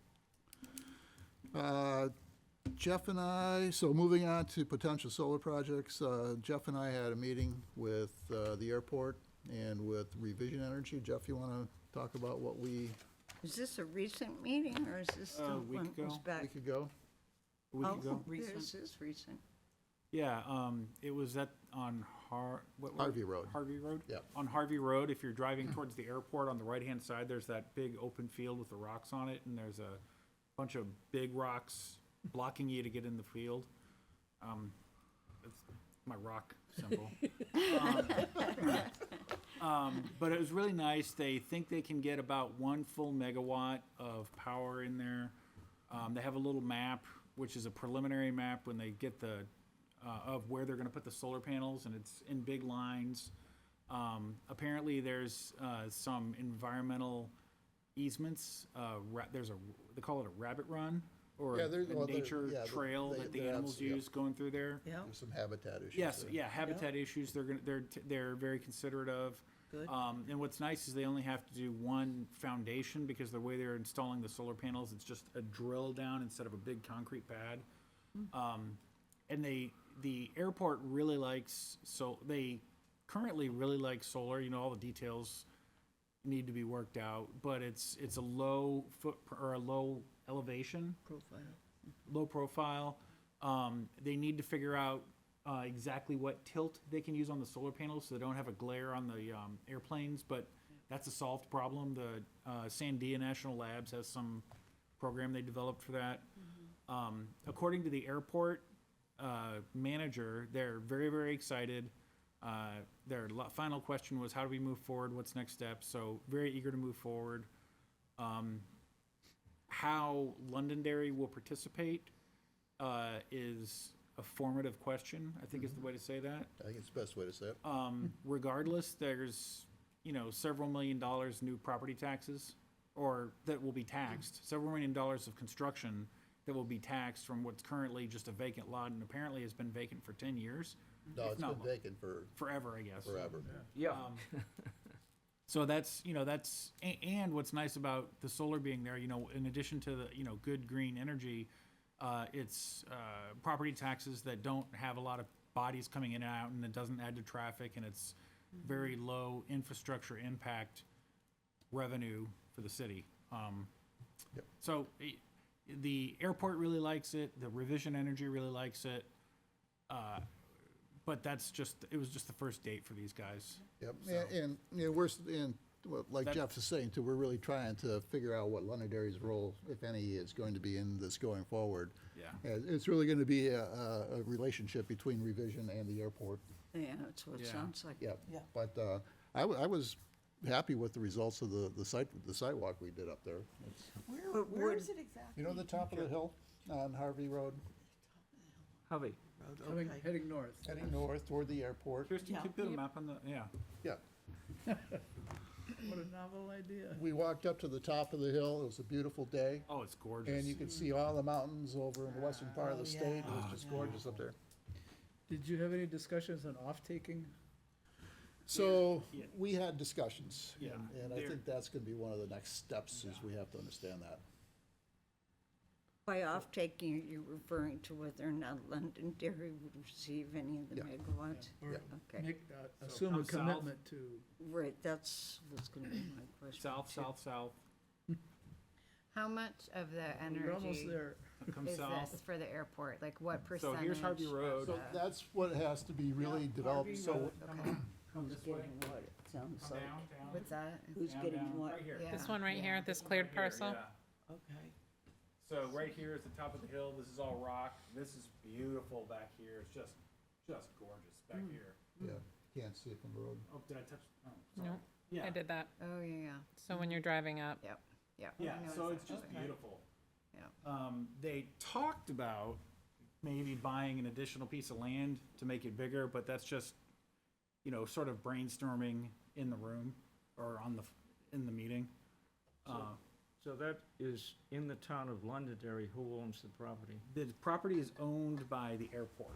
Jeff and I, so moving on to potential solar projects, Jeff and I had a meeting with the airport and with Revision Energy. Jeff, you want to talk about what we, Is this a recent meeting, or is this the A week one that was ago. back? week ago? A week Oh, ago. This is recent. Yeah, it was on Harvey Road. Harvey Road? Yeah. On Harvey Road, if you're driving towards the airport, on the right-hand side, there's that big open field with the rocks on it, and there's a bunch of big rocks blocking you to get in the field. It's my rock symbol. But it was really nice. They think they can get about 1 full megawatt of power in there. They have a little map, which is a preliminary map when they get of where they're gonna put the solar panels, and it's in big lines. Apparently, there's some environmental easements, there's they call it a rabbit run, or Yeah, a well, there- nature yeah, trail that the they're animals abs- yeah. use going through there. Yeah, There's some habitat issues Yes, there. yeah, habitat issues, they're very considerate of. good. And what's nice is they only have to do one foundation, because the way they're installing the solar panels, it's just a drill down instead of a big concrete pad. And the airport really likes, so they currently really like solar, you know, all the details need to be worked out, but it's a low or a low elevation, Profile. low profile. They need to figure out exactly what tilt they can use on the solar panels so they don't have a glare on the airplanes, but that's a solved problem. The Sandia National Labs has some program they developed for that. According to the airport manager, they're very, very excited. Their final question was, how do we move forward? What's next steps? So very eager to move forward. How Londonderry will participate is a formative question, I think is the way to say that. I think it's the best way to say it. Regardless, there's, you know, several $1 million new property taxes, or that will be taxed, several $1 million of construction that will be taxed from what's currently just a vacant lot, and apparently has been vacant for 10 years, No, if it's not been vacant for forever, I guess. forever. Yeah. So that's, you know, and what's nice about the solar being there, you know, in addition to the, you know, good green energy, it's property taxes that don't have a lot of bodies coming in and out, and it doesn't add to traffic, and it's very low infrastructure impact revenue for the city. Yep. So the airport really likes it, the Revision Energy really likes it, but it was just the first date for these guys. Yep, So- and, you know, like That- Jeff is saying too, we're really trying to figure out what Londonderry's role, if any, is going to be in this going forward. Yeah. It's really gonna be a relationship between Revision and the airport, Yeah, that's what it Yeah. sounds like. yeah. But, I was happy with the results of the sidewalk we did up there. It's- Where is it exactly? You know the top of the hill on Harvey Road, Harvey, Heading north. heading north toward the airport? Kirsten, can you put a map on the, yeah. Yeah, What a novel idea. we walked up to the top of the hill, it was a beautiful day. Oh, it's gorgeous. And you could see all the mountains over in the western part of the state. It was just gorgeous up there. Did you have any discussions on off-taking? So, Yeah. we had discussions, Yeah. and I There- think that's gonna be one of the next steps, is we have to understand that. By off-taking, you're referring to whether or not Londonderry would receive any of the Yeah. megawatts? Or Okay, make, assume a come south. commitment to, right, that's what's gonna be my question. South, How much of the we're almost energy there. come is south. this for the airport? Like what So percentage? here's Harvey Road. So that's what has to be really developed, so, Okay, Who's getting what, it sounds like? what's that? Who's getting what? Right here. Yeah. This one right here, this cleared parcel. Okay. So right here is the top of the hill. This is all rock. This is beautiful back here. It's just gorgeous back here. yeah, can't see it from the road. Oh, did I touch? Oh, sorry. Nope, Yeah. I did that. Oh, yeah, So when you're driving up, yeah. I Yeah, noticed so that. it's just Okay. beautiful. Yeah. They talked about maybe buying an additional piece of land to make it bigger, but that's just, you know, sort of brainstorming in the room or in the meeting. so that is in the town of Londonderry, who owns the property? The property is owned by the airport.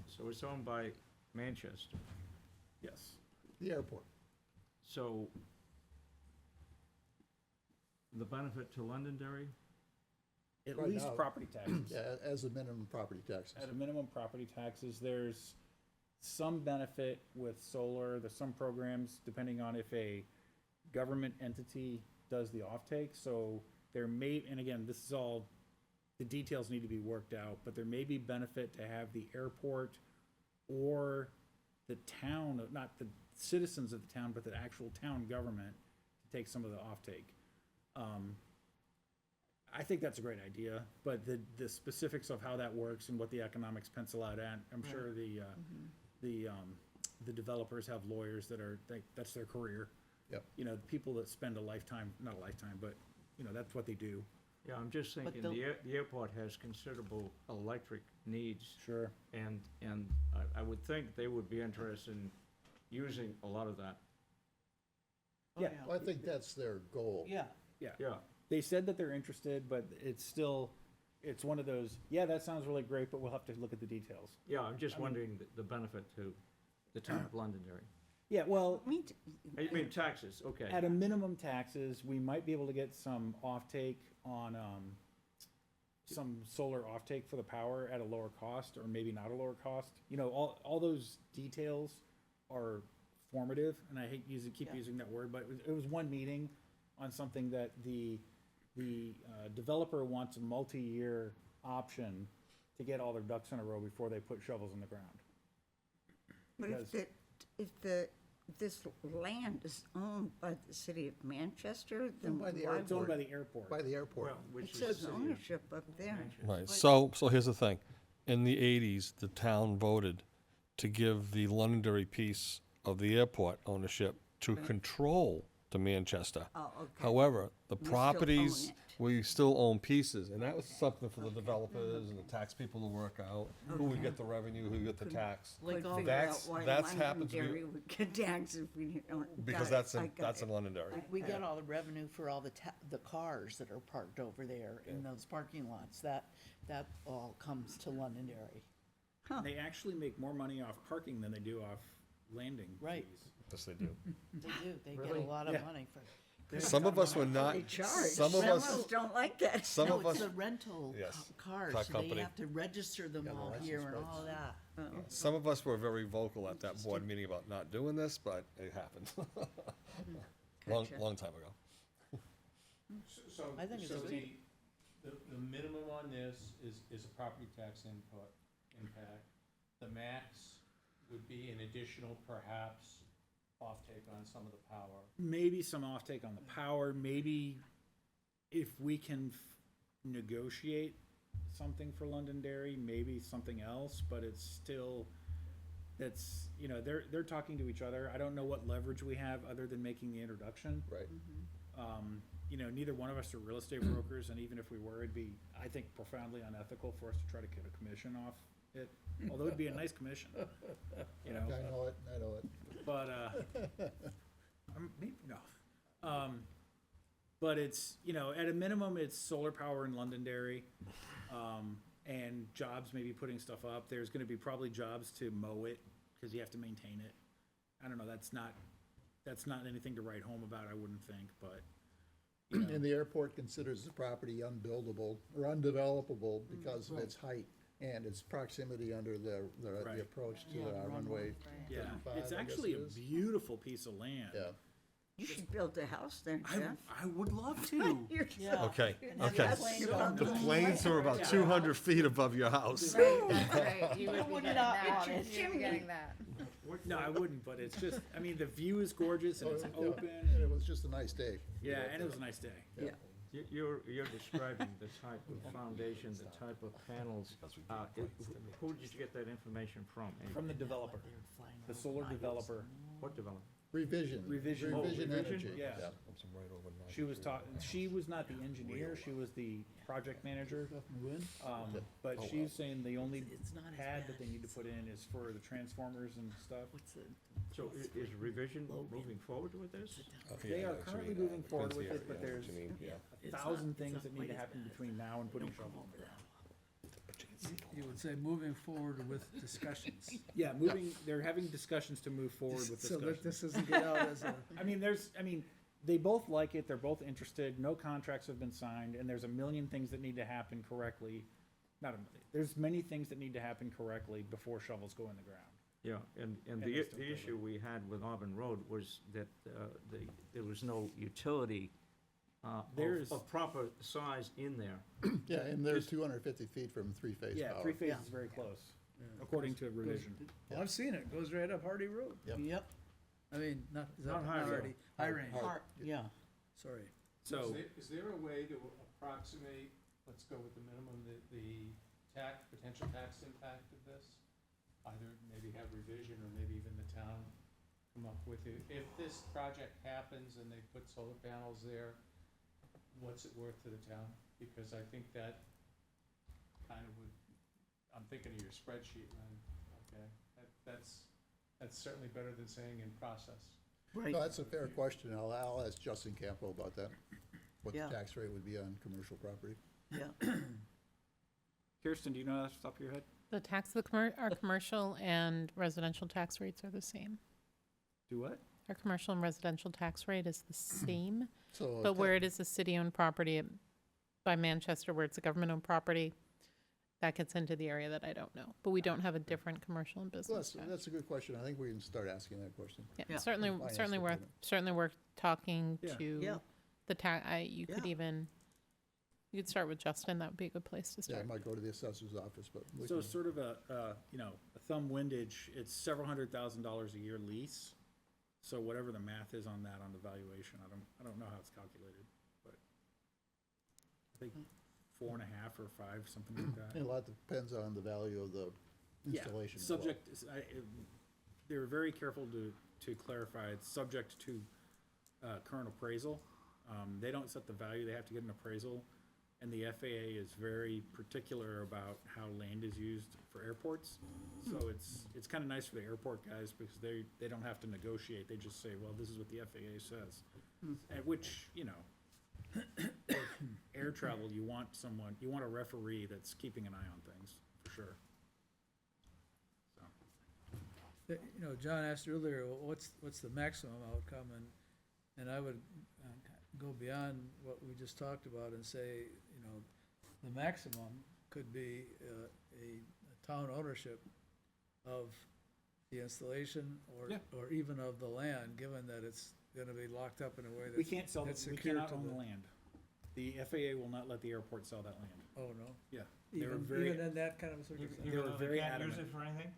So it's owned by Manchester. Yes. The airport. So the benefit to Londonderry? At Right least now- property taxes. Yeah, as a minimum property taxes. At a minimum, property taxes, there's some benefit with solar, there's some programs, depending on if a government entity does the offtake, so there may, and again, this is all, the details need to be worked out, but there may be benefit to have the airport or the town, not the citizens of the town, but the actual town government to take some of the offtake. I think that's a great idea, but the specifics of how that works and what the economics pencil out at, I'm sure the developers have lawyers that are, that's their career. Yep. You know, the people that spend a lifetime, not a lifetime, but, you know, that's what they do. Yeah, I'm just thinking, the airport has considerable electric needs, Sure. and I would think they would be interested in using a lot of that. Yeah, I think that's their goal. Yeah. yeah. Yeah. They said that they're interested, but it's still, it's one of those, yeah, that sounds really great, but we'll have to look at the details. Yeah, I'm just wondering the benefit to the town of Londonderry. Yeah, well, I mean, taxes, okay. at a minimum taxes, we might be able to get some offtake on, some solar offtake for the power at a lower cost, or maybe not a lower cost. You know, all those details are formative, and I hate keep using that word, but it was one meeting on something that the developer wants a multi-year option to get all their ducks in a row before they put shovels in the ground. But this land is owned by the city of Manchester, then by the why It's owned would- by the airport. By the airport. Well, which It is says city of ownership up there. Manchester. Right, so here's the thing. In the 80s, the town voted to give the Londonderry piece of the airport ownership to control to Manchester. Oh, okay. However, the We still properties, own it. we still own pieces, and that was something for the developers and the tax people to work out, who would get the revenue, who would get the tax. Couldn't all- figure out That's- why that's happened to be- Londonderry would get taxed if we don't. Because that's in Londonderry. We get all the revenue for all the cars that are parked over there in those parking lots. That all comes to Londonderry. They actually make more money off parking than they do off landing Right. fees. Yes, they do. They do. They get Really? a lot of Yeah. money for. Some of us were not, They charge. some of Some us, of us don't like that. some No, of it's us, the rental Yes. cars. Car They company. have to register them all here and all of that. some of us were very vocal at that board meeting about not doing this, but it happened. Gotcha. Long time ago. So, I think it's so good. the minimum on this is a property tax impact. The max would be an additional perhaps offtake on some of the power. Maybe some offtake on the power, maybe if we can negotiate something for Londonderry, maybe something else, but it's still, that's, you know, they're talking to each other. I don't know what leverage we have other than making the introduction. Right. You know, neither one of us are real estate brokers, and even if we were, it'd be, I think, profoundly unethical for us to try to get a commission off it, although it'd be a nice commission, you know? I know it. But, maybe, no. But it's, you know, at a minimum, it's solar power in Londonderry, and jobs, maybe putting stuff up. There's gonna be probably jobs to mow it, cause you have to maintain it. I don't know, that's not anything to write home about, I wouldn't think, but, you know. And the airport considers the property unbuildable or undevelopable because of its height and its proximity under the Right. approach to the runway. Yeah, 35, it's I guess actually it a is. beautiful piece of land. Yeah. You should build a house there, Jeff. I would love to. Yeah. Okay, have okay. that plane above The the planes are about 200 feet above your house. Right, that's right. You would be would getting not that. want it. You'd be getting that. No, I wouldn't, but it's just, I mean, the view is gorgeous and it's Yeah. open. And it was just a nice day. Yeah, and it was a nice day. Yeah. You're describing the type of foundation, the type of panels. Who did you get that information from? From the developer, the solar developer. What developer? Revision. Revision. Oh, Revision Revision? Energy. Yeah. She was she was not the engineer, she was the project manager. But she's saying the only It's not as pad bad that they need to as- put in is for the transformers and stuff. What's the? So is Revision moving forward with this? They are currently moving forward with it, but there's Yeah. a thousand things that need to happen between now and putting shovel in the ground. You would say moving forward with discussions. Yeah, they're having discussions to move forward with So that discussions. this doesn't get out as a. I mean, they both like it, they're both interested, no contracts have been signed, and there's a million things that need to happen correctly. Not a million, there's many things that need to happen correctly before shovels go in the ground. Yeah, and And the they still the do issue we had with Auburn Road was that there was no utility There's- of proper size in there. Yeah, and they're 250 feet from three-phase Yeah, power. three-phase Yeah. is very close, according to revision. Well, I've seen it, goes right up Hardy Road. Yep. Yep. I mean, not, is that Not not Hardy. Hardy, High Range, Yeah. sorry. So, Is there a way to approximate, let's go with the minimum, the potential tax impact of this? Either maybe have Revision or maybe even the town come up with it. If this project happens and they put solar panels there, what's it worth to the town? Because I think that kind of would, I'm thinking of your spreadsheet, Len, okay? That's certainly better than saying in process. Right, No, that's a fair question. I'll ask Justin Campo about that, what the Yeah. tax rate would be on commercial property. yeah. Kirsten, do you know that off the top of your head? The our commercial and residential tax rates are the same. Do what? Our commercial and residential tax rate is the same, So. but where it is a city-owned property by Manchester, where it's a government-owned property, that gets into the area that I don't know. But we don't have a different commercial and Well, business tax. that's a good question. I think we can start asking that question. Yeah, Yeah. certainly, Finance certainly worth, department. certainly worth talking Yeah. to Yeah. the you could Yeah. even, you could start with Justin, that would be a good place to Yeah, I start. might go to the assessor's office, but we So can- sort of a thumb windage, it's several $100,000s a year lease. So whatever the math is on that, on the valuation, I don't know how it's calculated, but I think 4.5 or 5, something like that. and a lot depends on the value of the installation as well. Subject, they were very careful to clarify, it's subject to current appraisal. They don't set the value, they have to get an appraisal. And the FAA is very particular about how land is used for airports. So it's kind of nice for the airport guys because they don't have to negotiate. They just say, well, this is what the FAA says. At which, air travel, you want a referee that's keeping an eye on things, for sure. So, John asked earlier, what's the maximum outcome, and I would go beyond what we just talked about and say, the maximum could be a town ownership of the installation Yeah. or even of the land, given that it's gonna be locked up in a way we that's, can't sell, that's we secure cannot to own the the- land. The FAA will not let the airport sell that land. oh, no? Yeah. They were Even, very, even in that kind of a circumstance? They were very adamant. for anything?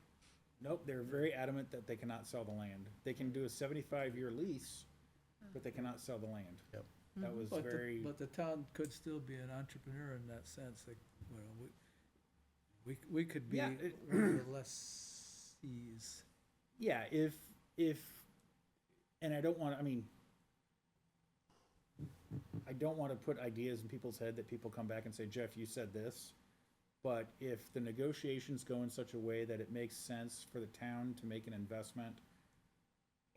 Nope, they're very adamant that they cannot sell the land. They can do a 75-year lease, but they cannot sell the land. Yep. That was But very, but the town could still be an entrepreneur in that sense, like, we could be Yeah, one of the lessees. yeah, if, and I don't want, I don't want to put ideas in people's head that people come back and say, Jeff, you said this. But if the negotiations go in such a way that it makes sense for the town to make an investment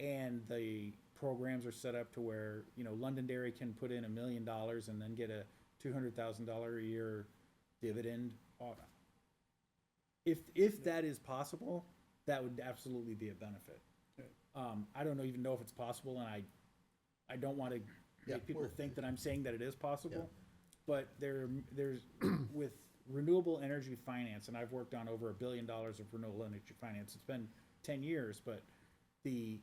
and the programs are set up to where, Londonderry can put in $1 million and then get a $200,000 a year dividend. If that is possible, that would absolutely be a benefit. I don't even know if it's possible, and I don't want to Yeah, make people we're- think that I'm saying that it is possible. But there's, with renewable energy finance, and I've worked on over $1 billion of renewable energy finance. It's been 10 years, but the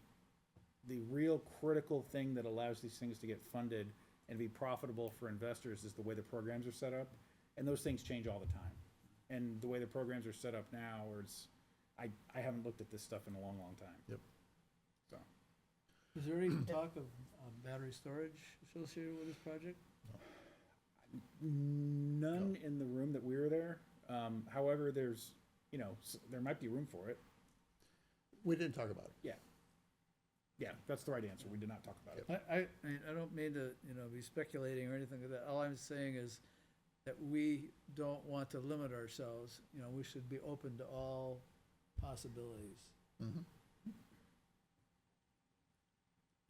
real critical thing that allows these things to get funded and be profitable for investors is the way the programs are set up. And those things change all the time. And the way the programs are set up now, I haven't looked at this stuff in a long, long time. Yep. So, Is there any talk of battery storage associated with this project? none in the room that we were there. However, there's, there might be room for it. We didn't talk about it. Yeah, that's the right answer. We did not talk about it. I don't mean to, be speculating or anything like that. All I'm saying is that we don't want to limit ourselves. We should be open to all possibilities. Mhm.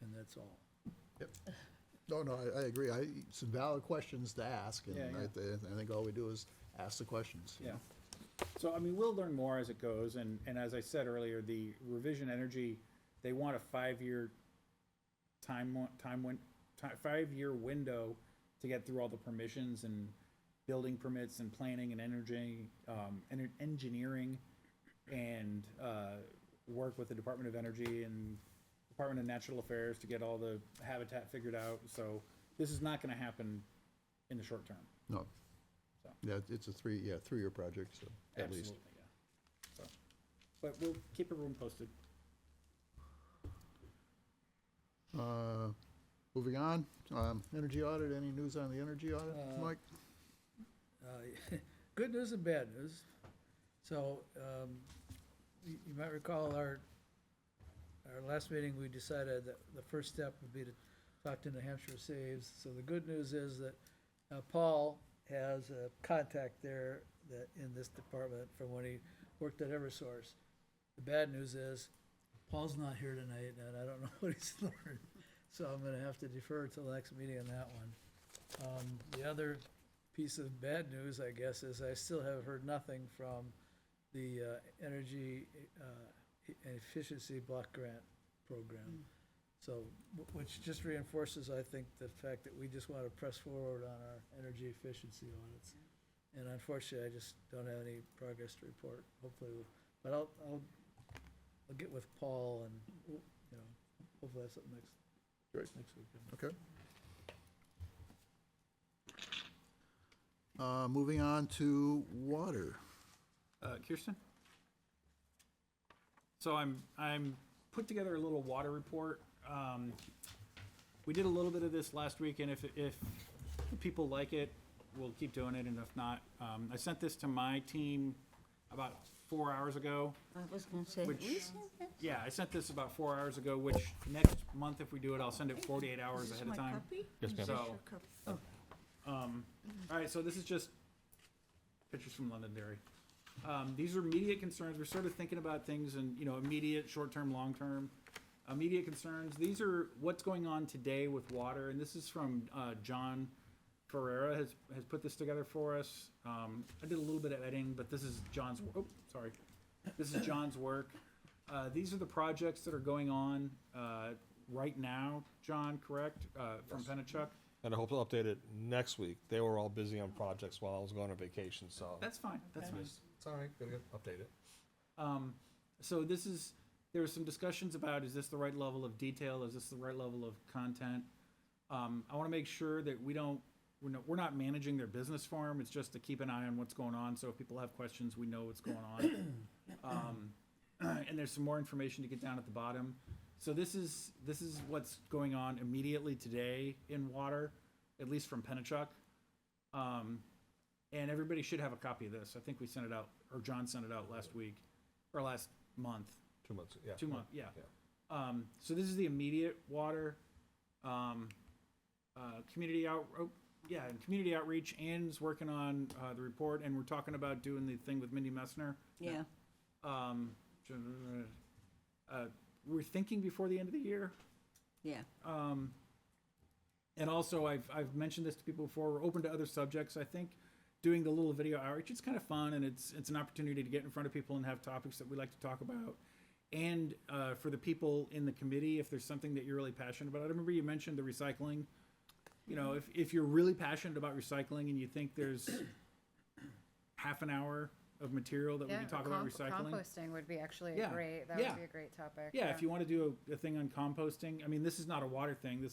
And that's all. No, I agree. Some valid questions to ask, and Yeah, yeah. I think all we do is ask the questions. Yeah. So, we'll learn more as it goes, and as I said earlier, the Revision Energy, they want a 5-year 5-year window to get through all the permissions and building permits and planning and engineering, and work with the Department of Energy and Department of Natural Affairs to get all the habitat figured out. So this is not gonna happen in the short term. No. So. Yeah, it's a 3-year project, so, at least. Absolutely, yeah. So, but we'll keep everyone posted. Moving on, energy audit, any news on the energy audit, Mike? Good news and bad news. So, you might recall our last meeting, we decided that the first step would be to talk to New Hampshire Saves. So the good news is that Paul has a contact there that in this department from when he worked at Eversource. The bad news is Paul's not here tonight, and I don't know what he's learned, so I'm gonna have to defer till the next meeting on that one. The other piece of bad news, I guess, is I still have heard nothing from the energy and efficiency block grant program. So, which just reinforces, I think, the fact that we just want to press forward on our energy efficiency audits. And unfortunately, I just don't have any progress to report. Hopefully, but I'll get with Paul and, you know, hopefully that's something next week. Okay. Moving on to water. Kirsten? So I'm put together a little water report. We did a little bit of this last week, and if people like it, we'll keep doing it, and if not, I sent this to my team about 4 hours ago. I was gonna say, Which- we sent that? Yeah, I sent this about 4 hours ago, which next month, if we do it, I'll send it 48 hours Is this ahead of my time. copy? Yes, ma'am. So, Your copy? Oh, all right, so this is just pictures from Londonderry. These are immediate concerns. We're sort of thinking about things in, you know, immediate, short-term, long-term. Immediate concerns. These are what's going on today with water, and this is from John Ferreira has put this together for us. I did a little bit of editing, but this is John's. Oh, sorry. This is John's work. These are the projects that are going on right now. John, correct? From Pennachuck. And I hope to update it next week. They were all busy on projects while I was going on vacation, so. That's fine. That's fine. It's all right, gotta get updated. So there were some discussions about, is this the right level of detail? Is this the right level of content? I want to make sure that we're not managing their business for them. It's just to keep an eye on what's going on. So if people have questions, we know what's going on. And there's some more information to get down at the bottom. So this is what's going on immediately today in water, at least from Pennachuck. And everybody should have a copy of this. I think we sent it out, or John sent it out last week, or last month. 2 months, yeah. 2 months, yeah. So this is the immediate water, community community outreach. Ann's working on the report, and we're talking about doing the thing with Mindy Messner. yeah. We're thinking before the end of the year. Yeah. And also, I've mentioned this to people before. We're open to other subjects. I think doing the little video outreach, it's kind of fun, and it's an opportunity to get in front of people and have topics that we like to talk about. And for the people in the committee, if there's something that you're really passionate about. I remember you mentioned the recycling. You know, if you're really passionate about recycling and you think there's half an hour of material that we can talk about recycling. Composting would be actually Yeah, that yeah. would be a great topic. Yeah, if you want to do a thing on composting, I mean, this is not a water thing.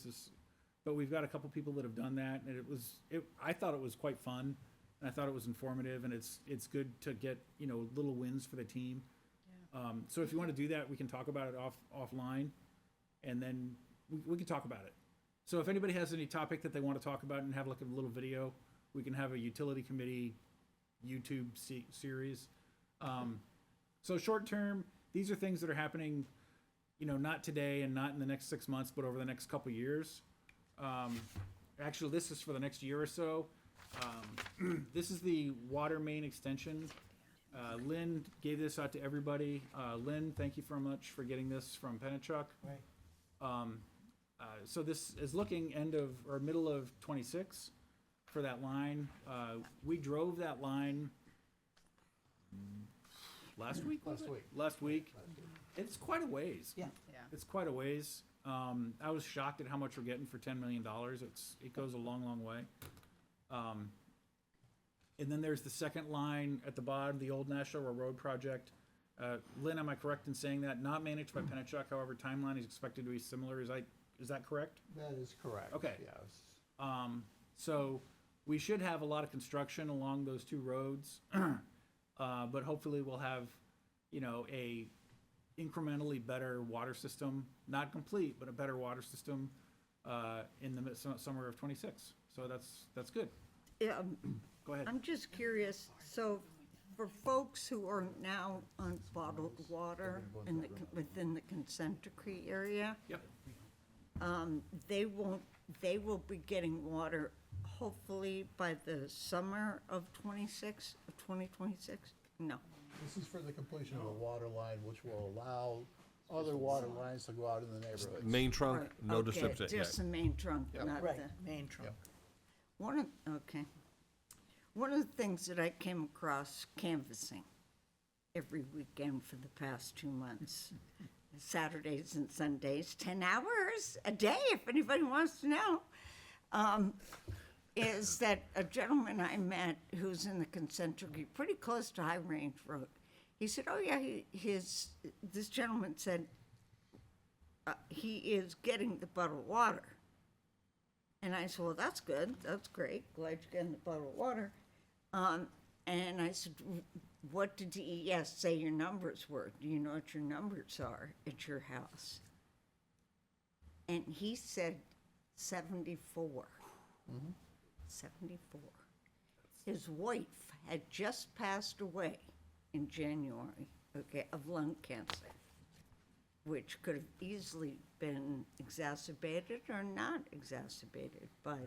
But we've got a couple people that have done that, and I thought it was quite fun, and I thought it was informative, and it's good to get, you know, little wins for the team. So if you want to do that, we can talk about it offline, and then we can talk about it. So if anybody has any topic that they want to talk about and have like a little video, we can have a utility committee YouTube series. So short term, these are things that are happening, you know, not today and not in the next 6 months, but over the next couple years. Actually, this is for the next year or so. This is the water main extension. Lynn gave this out to everybody. Lynn, thank you very much for getting this from Pennachuck. So this is looking middle of 26 for that line. We drove that line last week. Last week. It's quite a ways. Yeah. Yeah. It's quite a ways. I was shocked at how much we're getting for $10 million. It goes a long, long way. And then there's the second line at the bottom, the old National Road project. Lynn, am I correct in saying that? Not managed by Pennachuck, however, timeline is expected to be similar. Is that correct? That is correct. Okay. Yes. So we should have a lot of construction along those two roads. But hopefully we'll have, you know, a incrementally better water system, not complete, but a better water system in the summer of 26. So that's good. Yeah, Go ahead. I'm just curious, so for folks who are now on bottled water within the consent decree area, Yep. they will be getting water hopefully by the summer of 2026? No. This is for the completion of the water line, which will allow Other water lines to go out in the neighborhood. Main trunk, Right, no okay, distribution, yeah. just the main trunk, Yep. not Right, the. main trunk. Okay. One of the things that I came across canvassing every weekend for the past 2 months, Saturdays and Sundays, 10 hours a day, if anybody wants to know, is that a gentleman I met who's in the consent decree, pretty close to High Range Road, he said, oh yeah, this gentleman said he is getting the bottled water. And I said, well, that's good, that's great, glad you're getting the bottled water. And I said, what did DES say your numbers were? Do you know what your numbers are at your house? And he said 74. 74. His wife had just passed away in January, okay, of lung cancer, which could have easily been exacerbated or not exacerbated by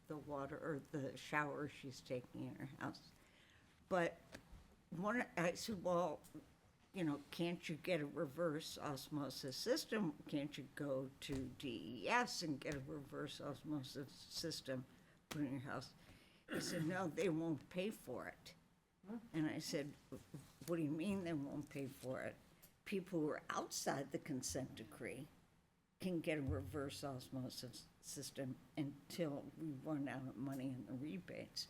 the water or the shower she's taking in her house. But I said, well, you know, can't you get a reverse osmosis system? Can't you go to DES and get a reverse osmosis system put in your house? He said, no, they won't pay for it. And I said, what do you mean they won't pay for it? People who are outside the consent decree can get a reverse osmosis system until we run out of money in the rebates.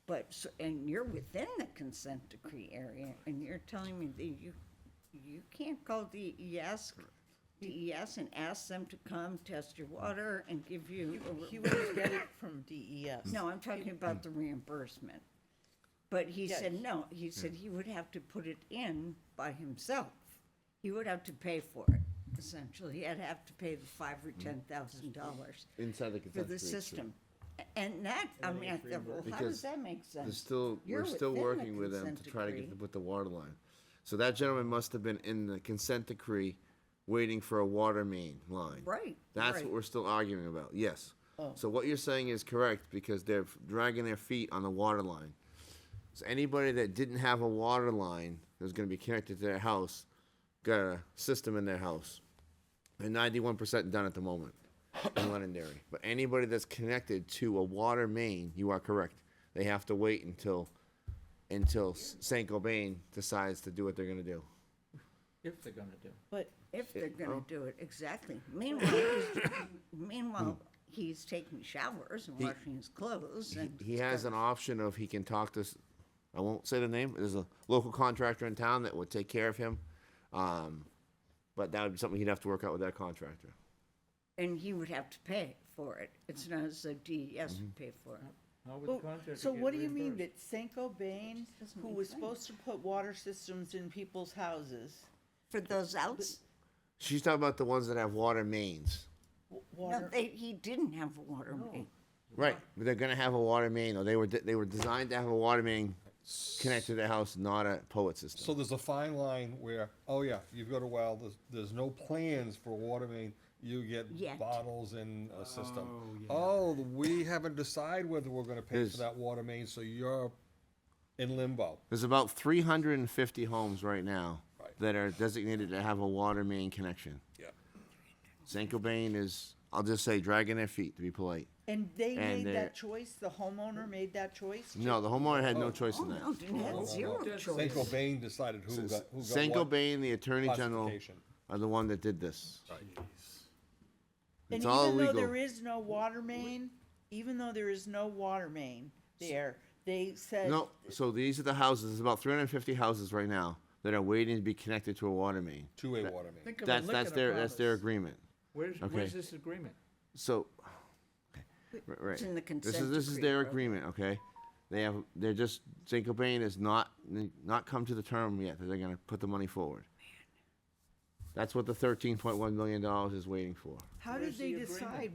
But, and you're within the consent decree area, and you're telling me that you can't call DES and ask them to come test your water and give you. He wouldn't get it from DES. No, I'm talking about the reimbursement. But he said, Yes. no, he said he would have to put it in by himself. He would have to pay for it, essentially. He'd have to pay the $5,000 or $10,000 Inside the for consent the decree, true. system. And that, I mean, I thought, well, how Because does that make sense? We're still You're working within the with them consent to try to decree. get with the water line. So that gentleman must have been in the consent decree waiting for a water main line. Right, That's right. what we're still arguing about, yes. Oh. So what you're saying is correct, because they're dragging their feet on the water line. So anybody that didn't have a water line that was gonna be connected to their house, got a system in their house. And 91% done at the moment in Londonderry. But anybody that's connected to a water main, you are correct. They have to wait until Saint Gobain decides to do what they're gonna do. If they're gonna do. But If they're oh. gonna do it, exactly. Meanwhile, he's taking showers and washing his clothes and. He has an option of he can talk to, I won't say the name, there's a local contractor in town that would take care of him. But that would be something he'd have to work out with that contractor. And he would have to pay for it. It's not as though DES would pay for it. How would the Well, contractor so get what do you mean reimbursed? that Saint Bain, Doesn't who make was sense. supposed to put water systems in people's houses, For those outs, She's talking about the ones that have water mains. no, water, he didn't have a water main. Right, but they're gonna have a water main, or they were designed to have a water main connected to their house, not a POET So system. there's a fine line where, oh yeah, you've got a well, there's no plans for a water main, you get Yet. bottles in a system. Oh, yeah. Oh, we haven't decided whether we're gonna pay There's- for that water main, so you're in limbo. There's about 350 homes right now Right. that are designated to have a water main connection. Yeah. Saint Gobain is, I'll just say, dragging their feet, to be polite. and they And made they're- that choice, the homeowner made that choice? No, the homeowner had no choice Oh, in that. no, didn't have zero Saint choice. Cobain decided who got Saint what Gobain, the Attorney General, classification. are the one that did this. And It's all even though legal. there is no water main, there, they said. No, so these are the houses, there's about 350 houses right now that are waiting to be connected to a water main. Two-way water main. Think of a That's lick and a their promise. agreement. Where's Okay. this agreement? So, right. It's in the This consent is decree. their agreement, okay? They're just, Saint Cobain has not come to the term yet that they're gonna put the money forward. That's what the $13.1 million is waiting for. How Where's did they the agreement? decide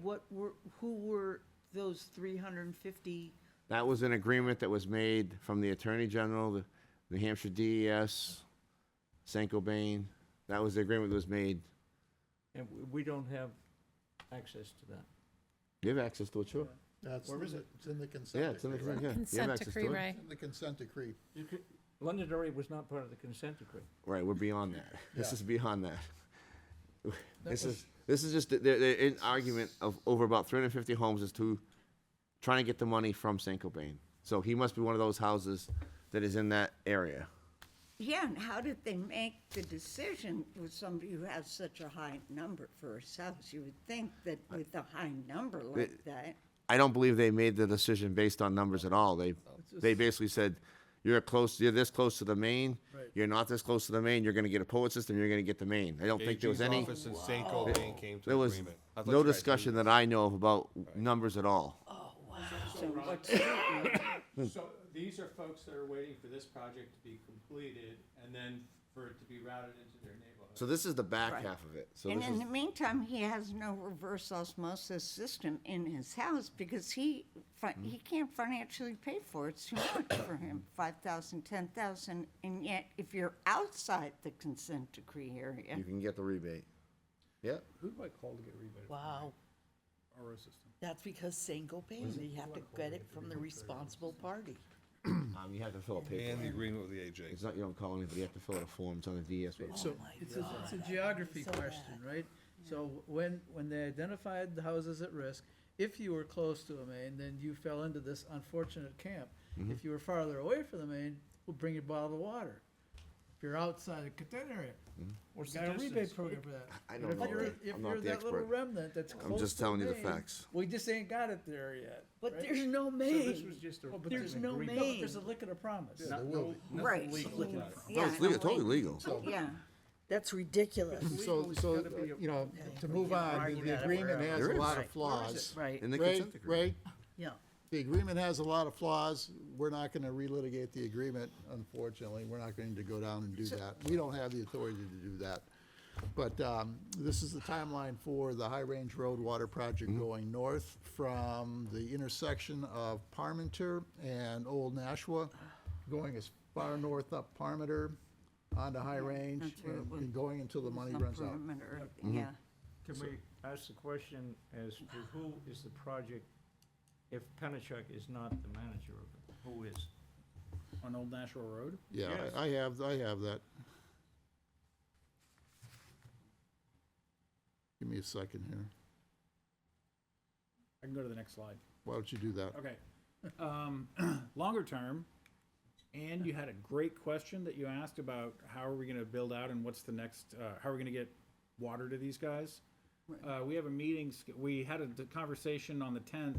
who were those 350? That was an agreement that was made from the Attorney General, the New Hampshire DES, Saint Cobain. That was the agreement that was made. And we don't have access to that. You have access to it, sure. That's, Where is it? it's in the consent Yeah, it's in the, decree, right? yeah, you have Consent access decree, to it. Ray. It's in the consent decree. You could, Londonderry was not part of the consent decree. Right, we're beyond that. This Yeah. is beyond that. This is just, they're in argument of over about 350 homes as to trying to get the money from Saint Cobain. So he must be one of those houses that is in that area. Yeah, and how did they make the decision with somebody who has such a high number for his house? You would think that with a high number like that, I don't believe they made the decision based on numbers at all. They basically said, you're this close to the main, Right. you're not this close to the main, you're gonna get a POET system, you're gonna get the main. I don't think there was AG's any, office in St. Cobain came to there was agreement. I thought no you guys discussion knew that I know of about numbers at all. so what's, So these are folks that are waiting for this project to be completed and then for it to be routed into their neighborhood. So this is the back Right. half of it. So and this in is, the meantime, he has no reverse osmosis system in his house because he can't financially pay for it. It's too much for him, 5,000, 10,000, and yet if you're outside the consent decree area, you can get the rebate. Yeah. Who do I call to get rebate? Wow, RO system. that's because St. Cobain, you have to get it from the responsible party. You have to fill a paper. And the agreement with the AJ. It's not, you don't call anybody, you have to fill out a form, it's on the DS. So it's a geography question, right? So when they identified the houses at risk, if you were close to a main, then you fell into this unfortunate camp. If you were farther away from the main, we'll bring you bottled water. If you're outside the content area, we've got a rebate program for that. I But don't know if you're, that. if I'm you're not the that little expert. remnant that's close I'm just to telling you the main, facts. we just ain't got it there yet. But right? there's no So this main. was just a. Oh, but There's no No, but main. there's a lick of a promise. right? No, Yeah, it's legal, totally legal. Yeah. That's ridiculous. So, you know, to move on, argue the that agreement forever. has There a is. lot of Right. flaws. Right, In the Ray, consent decree. Ray, yeah. the agreement has a lot of flaws. We're not gonna relitigate the agreement, unfortunately. We're not going to go down and do that. We don't have the authority to do that. But, this is the timeline for the High Range Road Water Project going north from the intersection of Parmenter and Old Nashua, going as far north up Parmenter onto High Range that's where it and going until the money Some runs out. perimeter, Yeah. Can we ask the question as to who is the project, if Penachuk is not the manager of it, who is? On Old Nashua Road? Yeah, Yes. I have that. Give me a second here. I can go to the next slide. Why don't you do that? Okay. Longer term, and you had a great question that you asked about how are we gonna build out and what's the next, how are we gonna get water to these guys? We have a meeting, we had a conversation on the 10th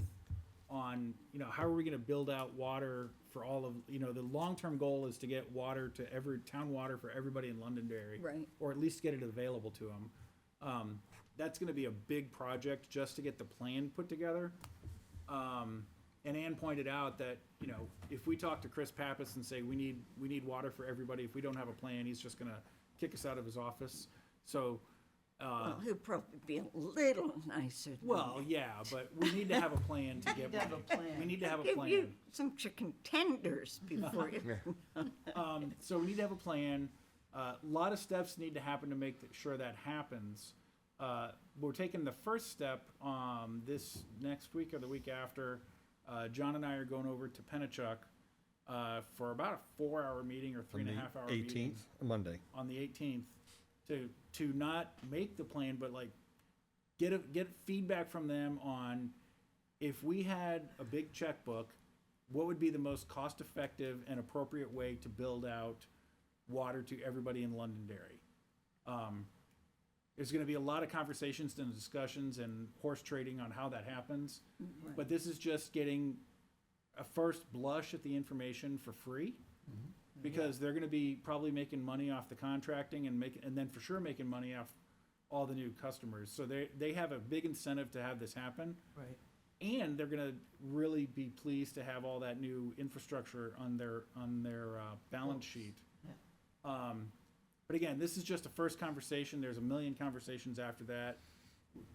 on, how are we gonna build out water for all of, the long-term goal is to get water to town water for everybody in Londonderry. Right. Or at least get it available to them. That's gonna be a big project just to get the plan put together. And Ann pointed out that, if we talk to Chris Pappas and say, we need water for everybody, if we don't have a plan, he's just gonna kick us out of his office. So, Well, he'll probably be a little nicer. than well, yeah, but we need to have a plan to get, have a plan. we need to have a Give you plan. some chicken tenders before you. So we need to have a plan. A lot of steps need to happen to make sure that happens. We're taking the first step, this next week or the week after. John and I are going over to Penachuk, for about a 4-hour meeting or 3.5-hour meeting. 18th, Monday. On the 18th, to not make the plan, but like get feedback from them on if we had a big checkbook, what would be the most cost-effective and appropriate way to build out water to everybody in Londonderry. There's going to be a lot of conversations and discussions and horse trading on how that happens, but this is just getting a first blush at the information for free. Because they're gonna be probably making money off the contracting and then for sure making money off all the new customers. So they have a big incentive to have this happen. Right. And they're gonna really be pleased to have all that new infrastructure on their balance sheet. But again, this is just a first conversation. There's a million conversations after that.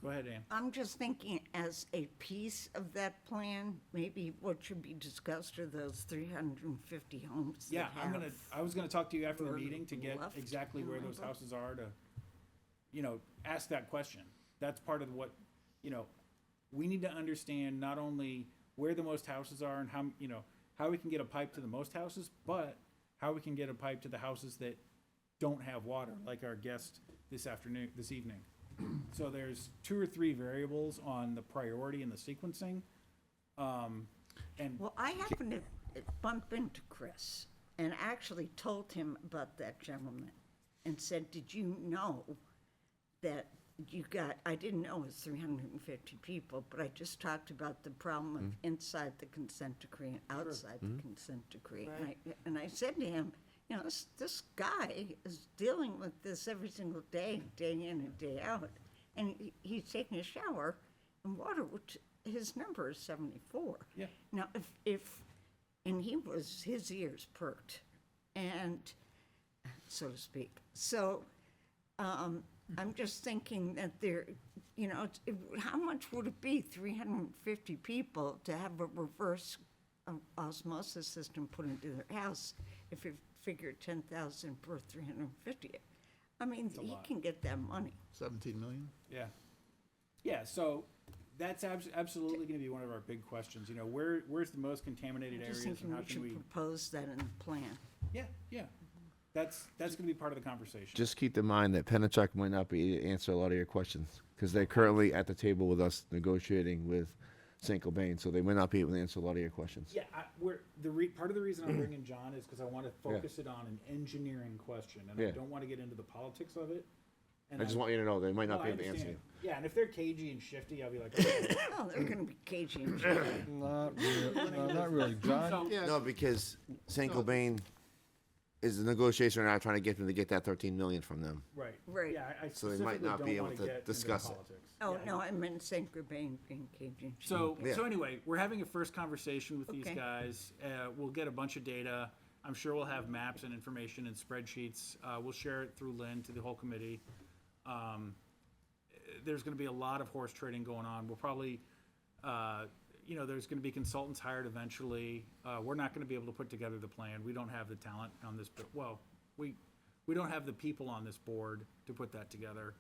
Go ahead, Ann. I'm just thinking as a piece of that plan, maybe what should be discussed are those 350 homes that Yeah, have. I was gonna talk to you after the or meeting to get left exactly where those remember. houses are to, ask that question. That's part of what, we need to understand not only where the most houses are and how we can get a pipe to the most houses, but how we can get a pipe to the houses that don't have water, like our guest this evening. So there's 2 or 3 variables on the priority and the sequencing. And Well, I happened to bump into Chris and actually told him about that gentleman and said, did you know that you got, I didn't know it was 350 people, but I just talked about the problem of inside the consent decree and outside the consent decree. And I said to him, you know, this guy is dealing with this every single day, day in and day out. And he's taking a shower in water, which his number is 74. Yeah. Now, and his ears perked, and so to speak. So, I'm just thinking that you know, how much would it be, 350 people to have a reverse osmosis system put into their house if you figure 10,000 per 350? I mean, he can get that money. 17 million? yeah. Yeah, so that's absolutely gonna be one of our big questions, you know, where's the most contaminated I'm areas just and thinking how we can should we? propose that in the plan. Yeah, yeah. That's gonna be part of the conversation. Just keep in mind that Penachuk might not be able to answer a lot of your questions because they're currently at the table with us negotiating with St. Cobain, so they might not be able to answer a lot of your questions. Yeah, part of the reason I'm bringing John is because I want to focus it on an engineering question, and I Yeah. don't want to get into the politics of it. And I just want you to know they might not be able to answer understand. you. Yeah, and if they're cagey and shifty, I'll be like, okay. Oh, they're gonna be cagey and shit. Not really, no, not really, John. So, Yeah. No, because St. Cobain is the negotiation right now trying to get them to get that 13 million from them. right, Right. Yeah, I So they might specifically not don't be able wanna to get into discuss it. politics. Oh, Yeah. no, I meant St. Cobain being cagey and shit. So, Yeah. so anyway, we're having a first conversation with these Okay. guys. We'll get a bunch of data. I'm sure we'll have maps and information and spreadsheets. We'll share it through Lynn to the whole committee. There's gonna be a lot of horse trading going on. We'll probably, you know, there's gonna be consultants hired eventually. We're not gonna be able to put together the plan. We don't have the talent on this, but, well, we don't have the people on this board to put that together.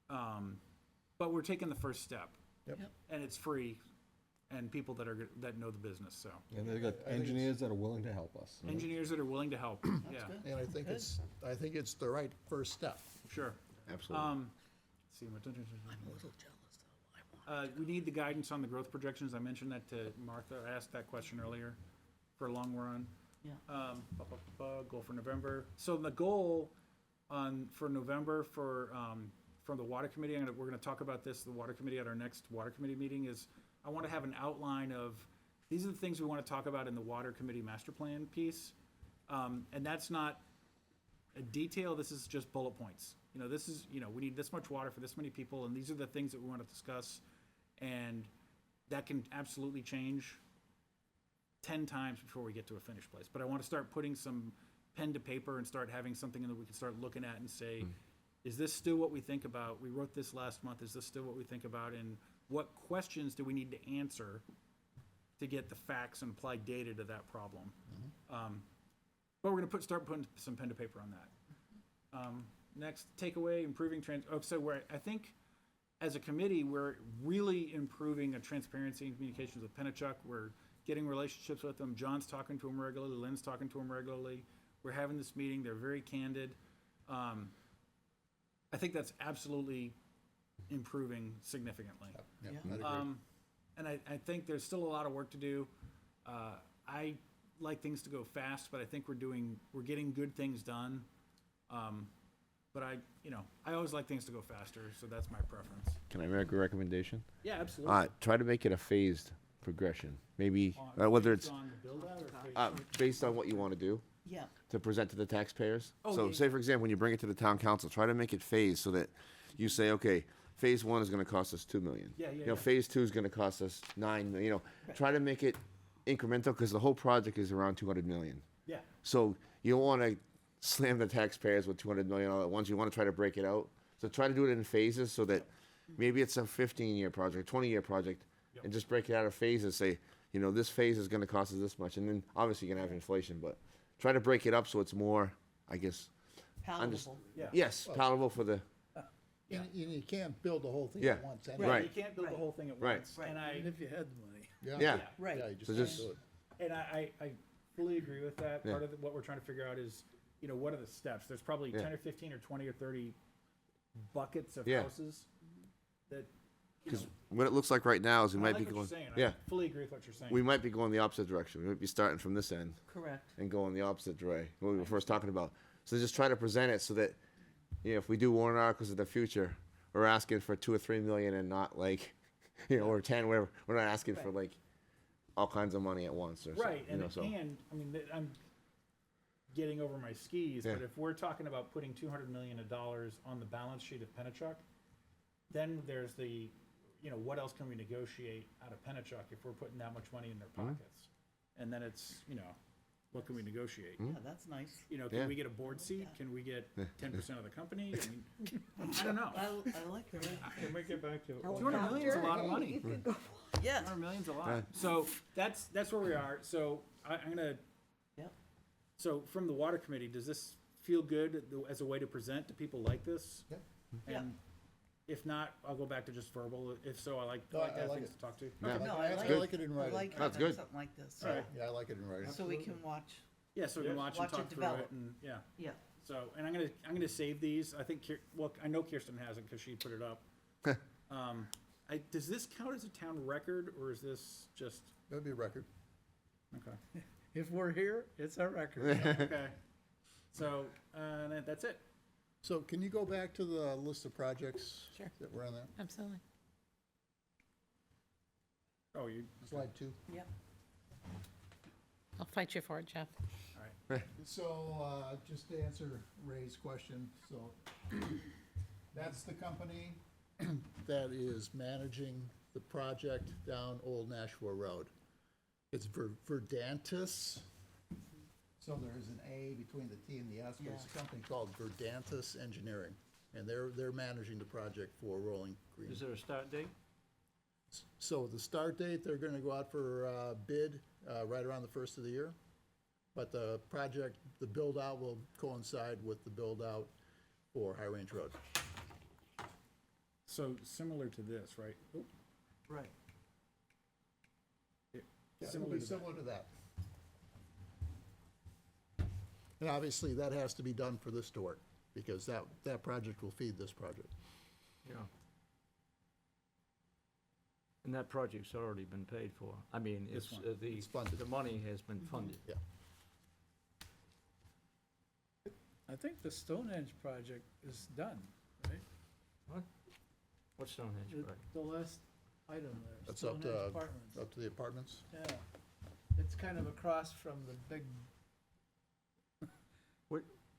But we're taking the first step. Yep. And it's free, and people that know the business, so. And they've got engineers that are willing to help us. Engineers that are willing to help, yeah, And I think it's the right first step. sure. Absolutely. Let's see. We need the guidance on the growth projections. I mentioned that to Martha. I asked that question earlier for a long run. Yeah. Goal for November. So the goal for November from the water committee, we're gonna talk about this, the water committee at our next water committee meeting, is I wanna have an outline of, these are the things we wanna talk about in the water committee master plan piece. And that's not a detail, this is just bullet points. You know, this is, you know, we need this much water for this many people, and these are the things that we wanna discuss. And that can absolutely change 10 times before we get to a finished place. But I want to start putting some pen to paper and start having something that we can start looking at and say, is this still what we think about? We wrote this last month. Is this still what we think about? And what questions do we need to answer to get the facts and apply data to that problem? But we're going to start putting some pen to paper on that. Next takeaway, improving I think as a committee, we're really improving a transparency and communications with Penachuk. We're getting relationships with them. John's talking to them regularly. Lynn's talking to them regularly. We're having this meeting. They're very candid. I think that's absolutely improving significantly. Yeah, Yeah. I'd agree. And I think there's still a lot of work to do. I like things to go fast, but I think we're getting good things done. But I always like things to go faster, so that's my preference. Can I make a recommendation? Yeah, absolutely. Try to make it a phased progression. Maybe whether it's On the build out or based on what you want to do Yeah. to present to the taxpayers. Oh, So yeah, say, for example, when you bring it to the town council, try to make it phased so that you say, okay, phase 1 is going to cost us 2 million. Yeah, You know, yeah. phase 2 is going to cost us 9 million. You know, try to make it incremental because the whole project is around 200 million. Yeah, So you don't want to slam the taxpayers with 200 million all at once. You want to try to break it out. So try to do it in phases so that maybe it's a 15-year project, 20-year project, and just break it out of phases. Say, you know, this phase is going to cost us this much, and then obviously you're going to have inflation, but try to break it up so it's more, I guess, Palatable. yeah. yes, palatable for the. You can't build the whole thing Yeah. at once Right, anyway. Right. you can't build the whole thing at Right. once. Right. And Even if you had the money. Yeah. Right. Yeah, you just So can't just- do it. And I fully agree with that. Yeah. Part of what we're trying to figure out is, you know, what are the steps? There's probably Yeah. 10 or 15 or 20 or 30 buckets of Yeah. houses. that, you Because know, what it looks like right now is we I might like be what going, you're saying. yeah, I fully agree with what you're saying. we might be going the opposite direction. We might be starting from this end Correct. and going the opposite way, what we were first talking about. So just try to present it so that, you know, if we do warrant articles in the future, we're asking for 2 or 3 million and not like, you know, or 10, whatever. We're not asking for like all kinds of money at once or something. Right, you and, know, so. and, I mean, I'm getting over my skis, but Yeah. if we're talking about putting $200 million on the balance sheet of Penachuk, then there's the, you know, what else can we negotiate out of Penachuk if we're putting that much money in their Mm-hmm. pockets? And then it's, you know, what can we negotiate? Yeah, that's nice. You know, Mm-hmm. Yeah. can we get a board seat? Can we get 10% of the company? I mean, I don't know. I like it. Can we get back to? 200 million is a lot of money. Yeah. 200 million's a lot. Yeah. So that's where we are. So I'm gonna. Yep. So from the water committee, does this feel good as a way to present to people like this? Yep. And if not, I'll go back to just verbal. If so, I like No, I to have like things it. to talk to. Yeah. Okay. No, I like it in I writing. like That's having good. something like this, All right. Yeah, I like it in writing. so we can watch, Yeah, so we can watch and Watch it talk through develop. it, and yeah. yeah. So, and I'm gonna save these. I think, well, I know Kirsten has it because she put it up. Does this count as a town record, or is this just That'd be a record. okay? If we're here, it's our record. Okay. So, that's it. So can you go back to the list of projects Sure. that were on there? Absolutely. Oh, you. Slide 2. Yep. I'll fight you for it, Jeff. So, just to answer Ray's question, so that's the company that is managing the project down Old Nashua Road. It's Verdantis. So there is an A between the T and the S, but it's a company called Verdantis Engineering. And they're managing the project for Rolling Green. Is there a start date? So the start date, they're gonna go out for bid right around the first of the year. But the project, the build-out will coincide with the build-out for High Range Road. So similar to this, right? Oh, Right. Yeah, it'll Similar be to that. similar to that. And obviously, that has to be done for this to work, because that project will feed this project. Yeah. And that project's already been paid for. I mean, This it's, one. It's funded. the money has been funded. Yeah. I think the Stonehenge project is done, right? What's Stonehenge, The- right? The last item there. That's up Stonehenge to, Apartments. up to the apartments. Yeah. It's kind of across from the big.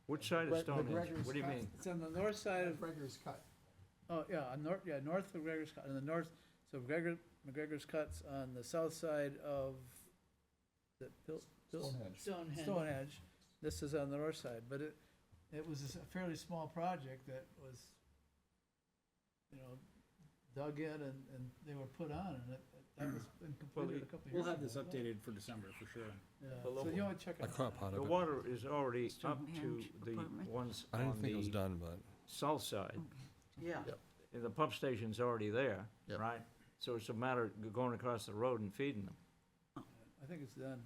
Which side of Greg- Stonehenge? McGregor's What do you cut. mean? It's on the north side of, Gregor's Cut. oh, yeah, on north, yeah, north of McGregor's Cut, on the north, so McGregor's Cut's on the south side of, the Stonehenge. Stonehenge. This is on the north side, but it was a fairly small project that was, you know, dug in and they were put on, and that was been completed a couple of years ago. We'll have this updated for December for sure. Yeah, Below so you want to check it I out. caught part The of it. water is already up to Stonehenge the apartment? ones I didn't on think it was the done, but south side. Yeah. Yep. And the pump station's already there, Yep. right? So it's a matter of going across the road and feeding them. I think it's done.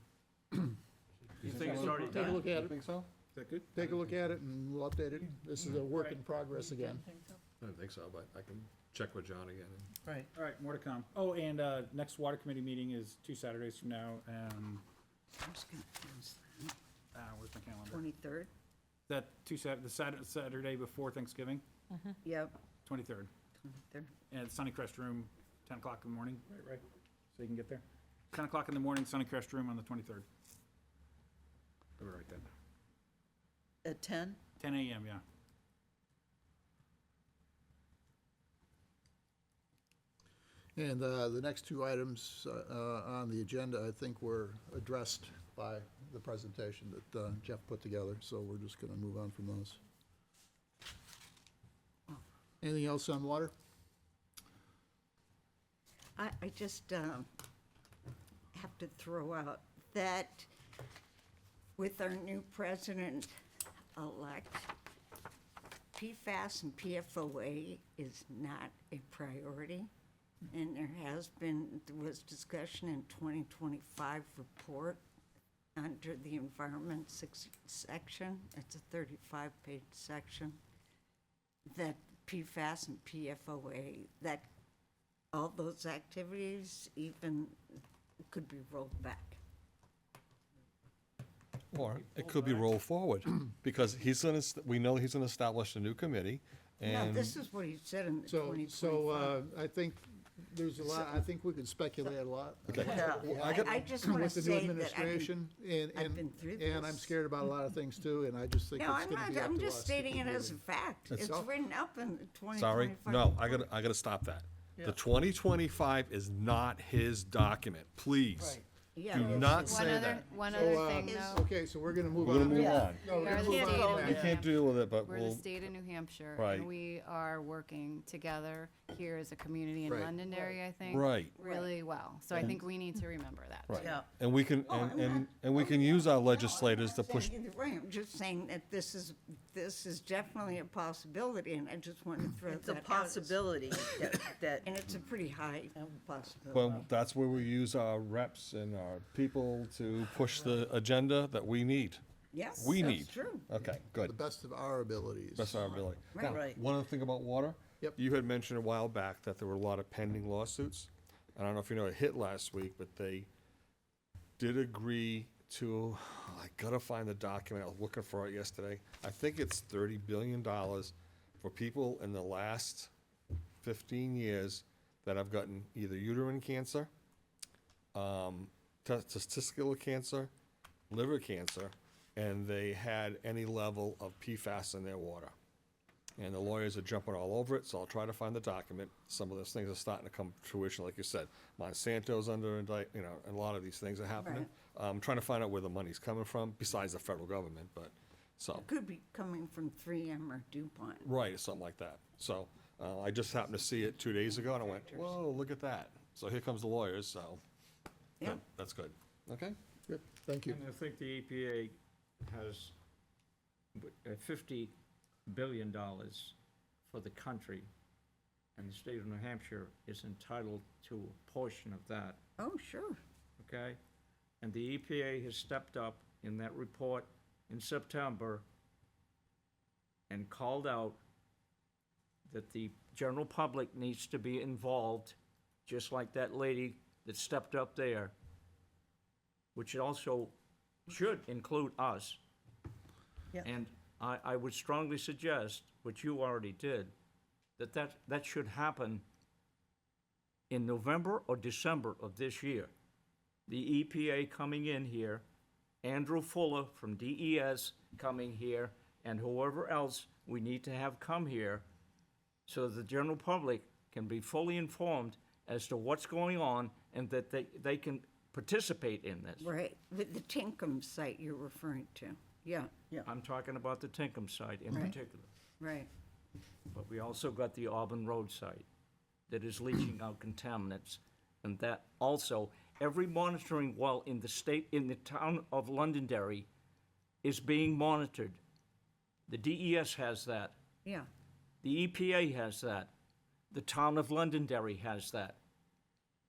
You think it's already Take a done? look at it. think so? Is that good? Take a look at it and we'll update it. This is a work in progress again. I don't think so, but I can check with John again. Right. All right, more to come. Oh, and next water committee meeting is 2 Saturdays from now, and I'm just gonna finish that. where's my calendar? 23rd? That Saturday before Thanksgiving, Yep. 23rd, 23rd. and Sunnycrest Room, 10 o'clock in the morning. Right. So you can get there. 10 o'clock in the morning, Sunnycrest Room on the 23rd. Let me write that. At 10? 10 a.m. Yeah. And the next two items on the agenda, I think, were addressed by the presentation that Jeff put together, so we're just gonna move on from those. Anything else on water? I just have to throw out that with our new president-elect, PFAS and PFOA is not a priority. And there was discussion in 2025 report under the environment section, it's a 35-page section, that PFAS and PFOA, that all those activities even could be rolled back. Or it could be rolled forward, because we know he's gonna establish a new committee, No, and this is what he said in the So, 2025. I think there's a lot, I think we can speculate a lot. I just want With to the new say that administration, I've been through and I'm this. scared about a lot of things too, and I just think No, it's I'm gonna not, be up I'm to just us to stating keep it as a moving. fact. It's all- written up in the 2025. sorry, no, I gotta stop that. The 2025 is not his document, please. Yeah, Do this not is- say that. One So, other thing is- though, Okay, so we're gonna move We're on. gonna move on. No, we we're are gonna the move state on. of We New can't deal with it, but We're the we'll, state of New Hampshire, Right. and we are working together here as a community in Right. Londonderry, I think. right, Really well, so I think we need to remember that. right. Yeah. And we can, Oh, I'm and we can use our legislators to I'm not push, saying either way. I'm just saying that this is definitely a possibility, and I just want to throw It's a that out. possibility that And it's a pretty high possibility. well, that's where we use our reps and our people to push the agenda that we need. Yes, We that's need. true. Okay, The good. best of our abilities. That's our ability. Now, Right. one other thing about water. Yep. You had mentioned a while back that there were a lot of pending lawsuits. I don't know if you know, it hit last week, but they did agree to, I gotta find the document, I was looking for it yesterday. I think it's $30 billion for people in the last 15 years that have gotten either uterine cancer, testicular cancer, liver cancer, and they had any level of PFAS in their water. And the lawyers are jumping all over it, so I'll try to find the document. Some of those things are starting to come to fruition, like you said. Monsanto's under and a lot of these things are happening. I'm trying to find out where the money's coming from, besides the federal government, but, so, It could be coming from 3M or DuPont. right, something like that. So, I just happened to see it 2 days ago, and I went, whoa, look at that. So here comes the lawyers, so, Yeah. good, that's good. Okay? Good, thank you. And I think the EPA has $50 billion for the country, and the state of New Hampshire is entitled to a portion of that, Oh, sure. okay? And the EPA has stepped up in that report in September and called out that the general public needs to be involved, just like that lady that stepped up there, which also should include us. Yeah. And I would strongly suggest, which you already did, that should happen in November or December of this year. The EPA coming in here, Andrew Fuller from DES coming here, and whoever else we need to have come here, so the general public can be fully informed as to what's going on and that they can participate in this. Right, with the Tinkham site you're referring to. Yeah, I'm talking about the Tinkham site in Right. particular. right. But we also got the Auburn Road site that is leaching out contaminants. And that also, every monitoring well in the town of Londonderry is being monitored. The DES has that. Yeah, The EPA has that. The town of Londonderry has that.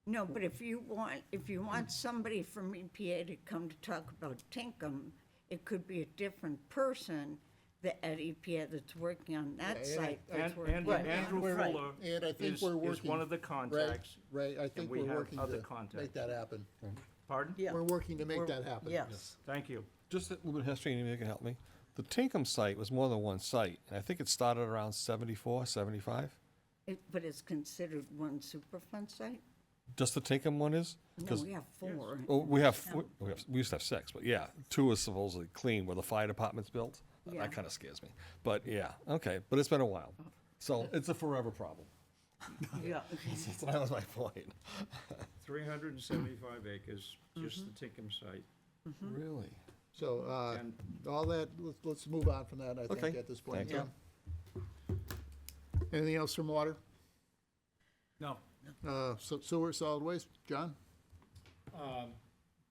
no, but if you want somebody from EPA to come to talk about Tinkham, it could be a different person at EPA that's working on that Yeah, site. And that's working Andrew on Andrew that. Right. Fuller And I think is we're is working. one of the contacts. Right, I think we we're have working other to contacts. make that happen. Pardon? Yeah. We're working to make We're- that happen. Yes. Thank you. Just a little bit of history, and you can help me. The Tinkham site was more than one site, and I think it started around 74, 75. But it's considered one Superfund site? Just the Tinkham one is? No, 'Cause- we have four. Oh, we used to have 6, but yeah, 2 is supposedly clean where the fire department's built. Yeah. That kind of scares me. But yeah, okay, but it's been a while. So it's a forever problem. Yeah. That was my point. 375 acres, just the Tinkham site. Really? So, And all that, let's move on from that, I think, Okay, at this point in thank time. Anything else from water? No, Sewer, solid waste, John?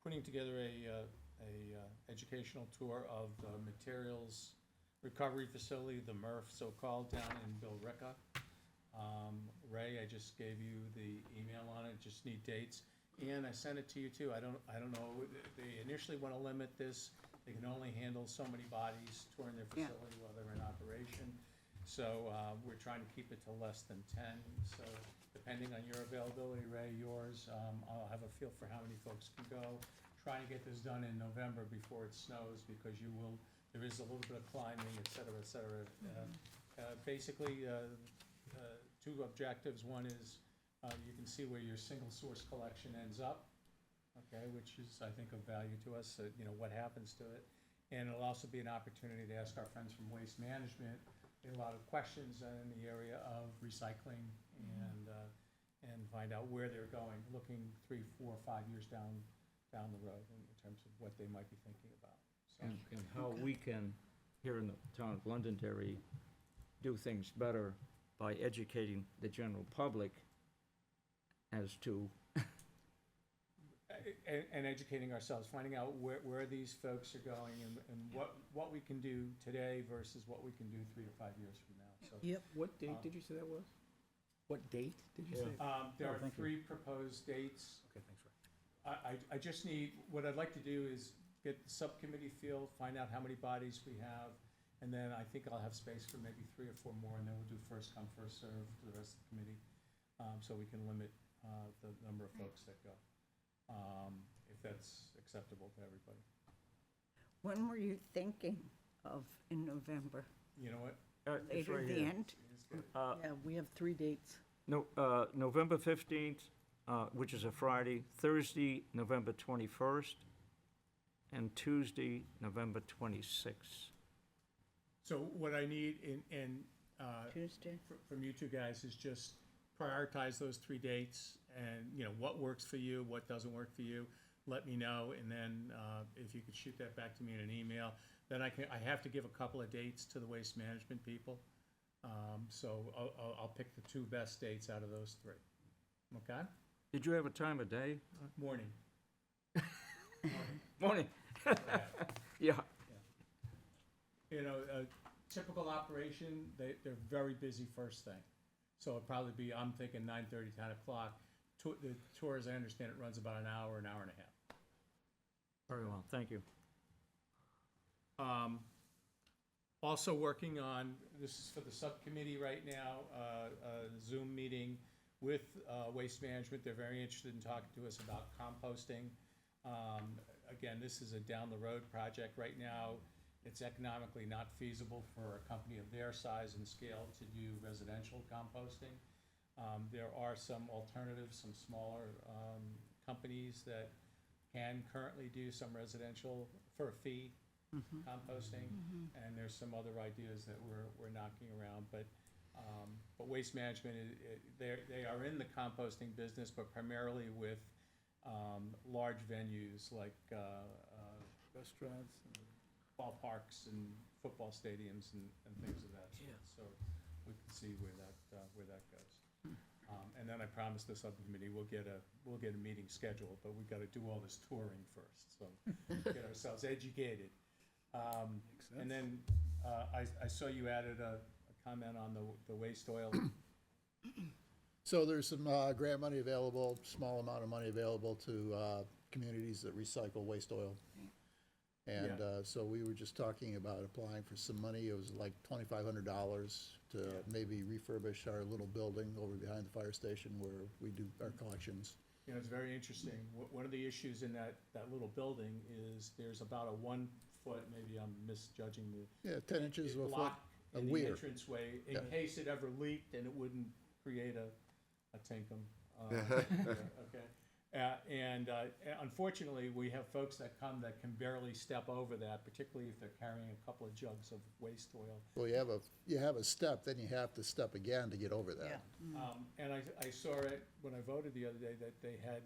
Putting together a educational tour of the materials recovery facility, the MRF so-called, down in Billerica. Ray, I just gave you the email on it, just need dates. And I sent it to you too. I don't know, they initially want to limit this. They can only handle so many bodies touring their Yeah. facility while they're in operation. So, we're trying to keep it to less than 10. So depending on your availability, Ray, yours, I'll have a feel for how many folks can go. Try and get this done in November before it snows, because there is a little bit of climbing, et cetera, et cetera. Basically, two objectives. One is, you can see where your single source collection ends up, okay, which is, I think, of value to us, what happens to it. And it'll also be an opportunity to ask our friends from Waste Management a lot of questions in the area of recycling and find out where they're going, looking 3, 4, 5 years down the road in terms of what they might be thinking about. So, And how we can, here in the town of Londonderry, do things better by educating the general public as to, and educating ourselves, finding out where these folks are going and what we can do today versus what we can do 3 to 5 years from now. So, Yep, what date did you say that was? What date did you say? there Oh, are thank you. 3 proposed dates. Okay, thanks, Ray. I just need, what I'd like to do is get the subcommittee feel, find out how many bodies we have, and then I think I'll have space for maybe 3 or 4 more, and then we'll do first come, first serve for the rest of the committee, so we can limit the number of folks that go, if that's acceptable to everybody. When were you thinking of in November? You know what? it's Later right the here. end? Yeah, we have 3 dates. No, November 15th, which is a Friday, Thursday, November 21st, and Tuesday, November 26th. So what I need Tuesday? from you two guys is just prioritize those 3 dates, and, what works for you, what doesn't work for you, let me know, and then, if you could shoot that back to me in an email, then I have to give a couple of dates to the waste management people. So I'll pick the 2 best dates out of those 3. Okay? Did you have a time of day? Morning. Morning. Yeah. A typical operation, they're very busy first thing. So it'll probably be, I'm thinking 9:30, 10 o'clock. The tour, as I understand it, runs about an hour and a half. Very well, thank you. Also working on, this is for the subcommittee right now, a Zoom meeting with Waste Management. They're very interested in talking to us about composting. Again, this is a down-the-road project. Right now, it's economically not feasible for a company of their size and scale to do residential composting. There are some alternatives, some smaller companies that can currently do some residential for a fee composting, and there's some other ideas that we're knocking around. But Waste Management, they are in the composting business, but primarily with large venues like Restaurants, ballparks and football stadiums and things of that sort. So we can see where that goes. And then I promised the subcommittee we'll get a meeting scheduled, but we've got to do all this touring first, so get ourselves educated. And then I saw you added a comment on the waste oil. So there's some grant money available, small amount of money available to communities that recycle waste oil. And so we were just talking about applying for some money. It was like $2,500 to maybe refurbish our little building over behind the fire station where we do our collections. It's very interesting. One of the issues in that little building is there's about a 1 foot, maybe I'm misjudging Yeah, 10 inches of a foot, block a in the weir. entranceway in Yeah. case it ever leaked and it wouldn't create a tinkum. Okay. And unfortunately, we have folks that come that can barely step over that, particularly if they're carrying a couple of jugs of waste oil. Well, you have a step, then you have to step again to get over that. And I saw it when I voted the other day that they had,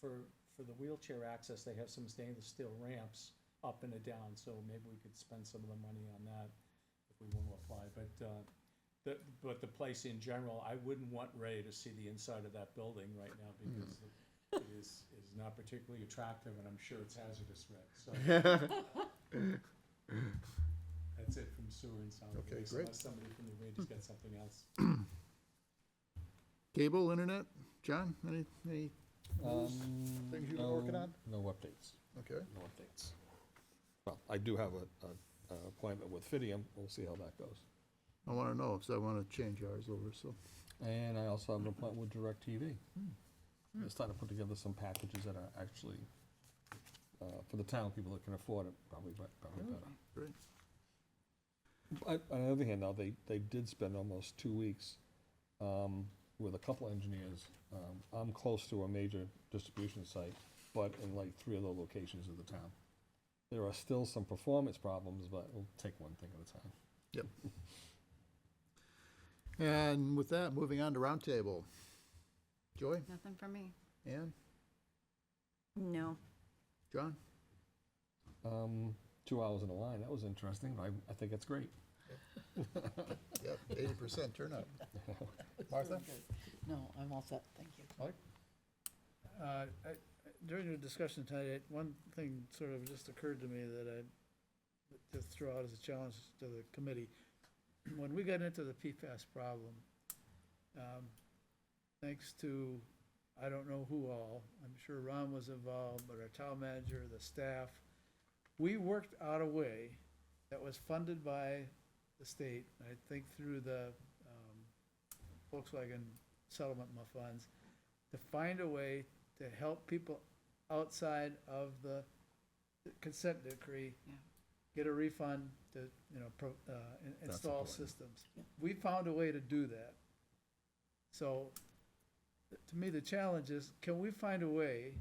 for the wheelchair access, they have some stainless steel ramps up and down, so maybe we could spend some of the money on that if we want to apply. But the place in general, I wouldn't want Ray to see the inside of that building right now because it is not particularly attractive, and I'm sure it's hazardous, Ray. So that's it from sewer and solid Okay, waste, great. unless somebody from the Rangers got something else. Cable, internet, John, any things you've been working on? No updates, Okay. no updates. Well, I do have a appointment with Fidium, we'll see how that goes. I want to know, because I want to change ours over, so. And I also have an appointment with DirecTV. They're starting to put together some packages that are actually, for the town, people that can afford it, probably better. Great. But on the other hand, though, they did spend almost 2 weeks with a couple engineers. I'm close to a major distribution site, but in like 3 other locations of the town. There are still some performance problems, but we'll take one thing at a time. Yep. And with that, moving on to roundtable. Joy, Nothing from me. Ann, No, John? 2 hours in a line, that was interesting. I think it's great. Yep, 80% turnout. Martha? No, I'm all set, thank you. Mike? During the discussion tonight, one thing sort of just occurred to me that I just throw out as a challenge to the committee. When we got into the PFAS problem, thanks to, I don't know who all, I'm sure Ron was involved, but our town manager, the staff, we worked out a way that was funded by the state, I think through the Volkswagen settlement funds, to find a way to help people outside of the consent decree Yeah. get a refund to, install important. systems. We found a way to do that. So, to me, the challenge is, can we find a way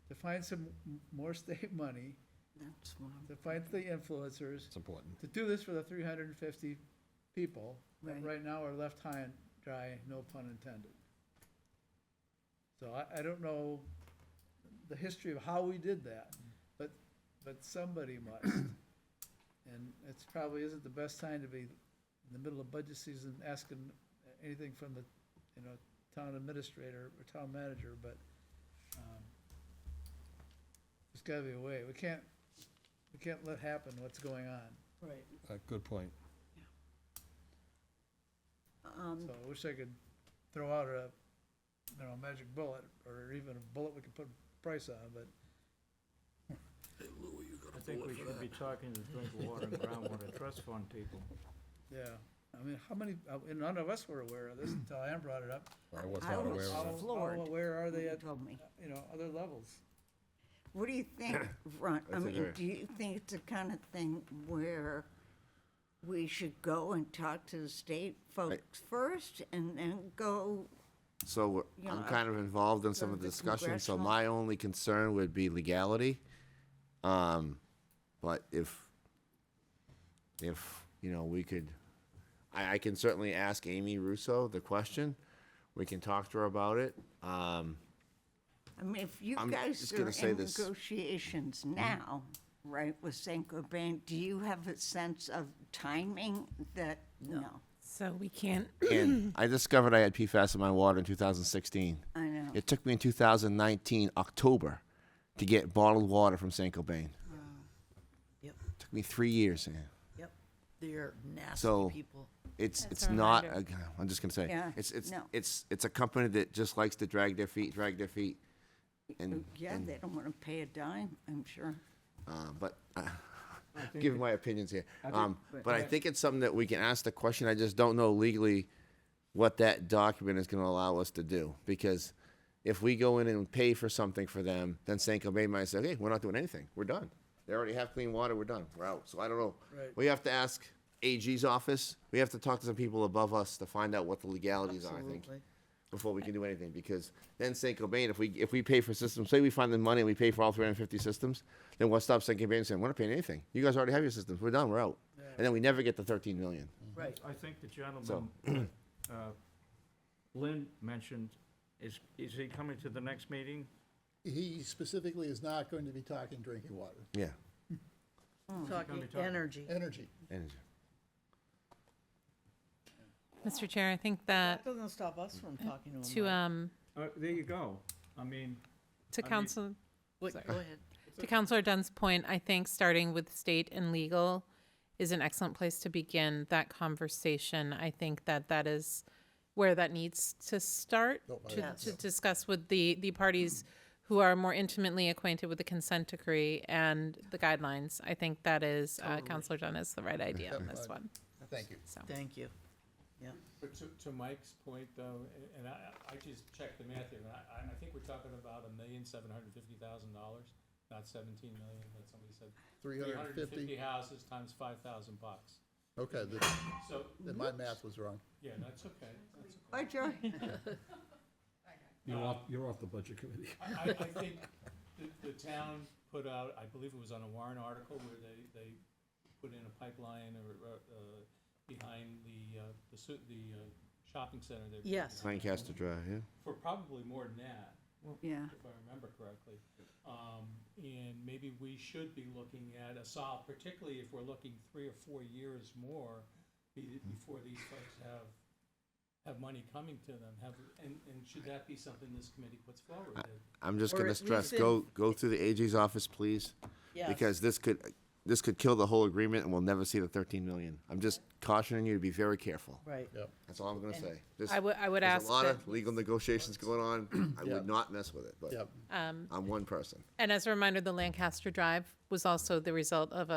to find some more state money, that's one. to find the influencers, It's important. to do this for the 350 people that Right. right now are left high and dry, no pun intended. So I don't know the history of how we did that, but somebody must. And it's probably isn't the best time to be in the middle of budget season asking anything from the, town administrator or town manager, but, there's gotta be a way. We can't let happen what's going on. Right. Good point. So I wish I could throw out a, magic bullet, or even a bullet we could put a price on, but I think we should be talking to Drinking Water and Groundwater Trust Fund people. yeah. I mean, how many, and none of us were aware of this until Ann brought it up. I was I not was aware of that. How floored aware are when they you at, told me. other levels? What do you think, Ron? I That's a mean, very- do you think it's the kind of thing where we should go and talk to the state folks first and then go? So You I'm know, kind of involved in some go of to the the discussion, so congressional- my only concern would be legality. But if, we could, I can certainly ask Amy Russo the question. We can talk to her about it. I mean, if you I'm guys just are gonna say in this. negotiations now, right, with Saint-Gobain, do you have a sense of timing that, no? So we can't, And I discovered I had PFAS in my water in 2016. I know. It took me in 2019, October, to get bottled water from Saint-Gobain. Yep, Took me 3 years. yep. They're So- nasty people. It's That's it's a not. reminder. I'm just gonna say Yeah, it's no. it's a company that just likes to drag their feet, and Yeah, and, they don't want to pay a dime, I'm sure. but giving my opinions here. think- But I think it's something that we can ask the question. I just don't know legally what that document is going to allow us to do, because if we go in and pay for something for them, then St. Gobain might say, "Okay, we're not doing anything. We're done. They already have clean water. We're done. We're out." So I don't know. Right. We have to ask AG's office. We have to talk to some people above us to find out what the legalities are, I think, Absolutely. before we can do anything. Because then St. Gobain, if we pay for systems, say we find the money and we pay for all 350 systems, then what stops St. Gobain saying, "We're not paying anything. You guys already have your systems. We're done. We're out." And then we never get the 13 million. Right. I think the gentleman, Lynn mentioned, is he coming to the next meeting? He specifically is not going to be talking drinking water, Yeah. Talking talking- energy. energy. Energy. Mr. Chair, I think that That doesn't stop us from talking to them. to, There you go. I mean, to I mean- council, Wait, sorry. go ahead. to Councilor Dunn's point, I think starting with state and legal is an excellent place to begin that conversation. I think that that is where that needs to start, to discuss with the parties who are more intimately acquainted with the consent decree and the guidelines. I think that is, Councilor Dunn is the right idea on this one. Thank you. So, Thank you. But to Mike's point though, and I just checked the math here, and I think we're talking about $1,750,000, not 17 million, that somebody said. 350, houses times $5,000 bucks. okay, So, then my math was wrong. yeah, that's okay, that's okay. Bye, Joy. You're off the budget committee. I think the town put out, I believe it was on a Warren article where they put in a pipeline or behind the shopping center there. Yes. Lancaster Drive, yeah. For probably more than that, Yeah. if I remember correctly. And maybe we should be looking at a solve, particularly if we're looking 3 or 4 years more before these folks have money coming to them. And should that be something this committee puts forward? I'm just Or gonna at stress, least go through the AG's office, please. Yes. Because this could kill the whole agreement and we'll never see the 13 million. I'm just cautioning you to be very careful. Right. That's all I'm gonna say. This- I would There's ask a lot that, of legal negotiations going on. I Yeah. would not mess with it, but Yep. I'm one person. and as a reminder, the Lancaster Drive was also the result of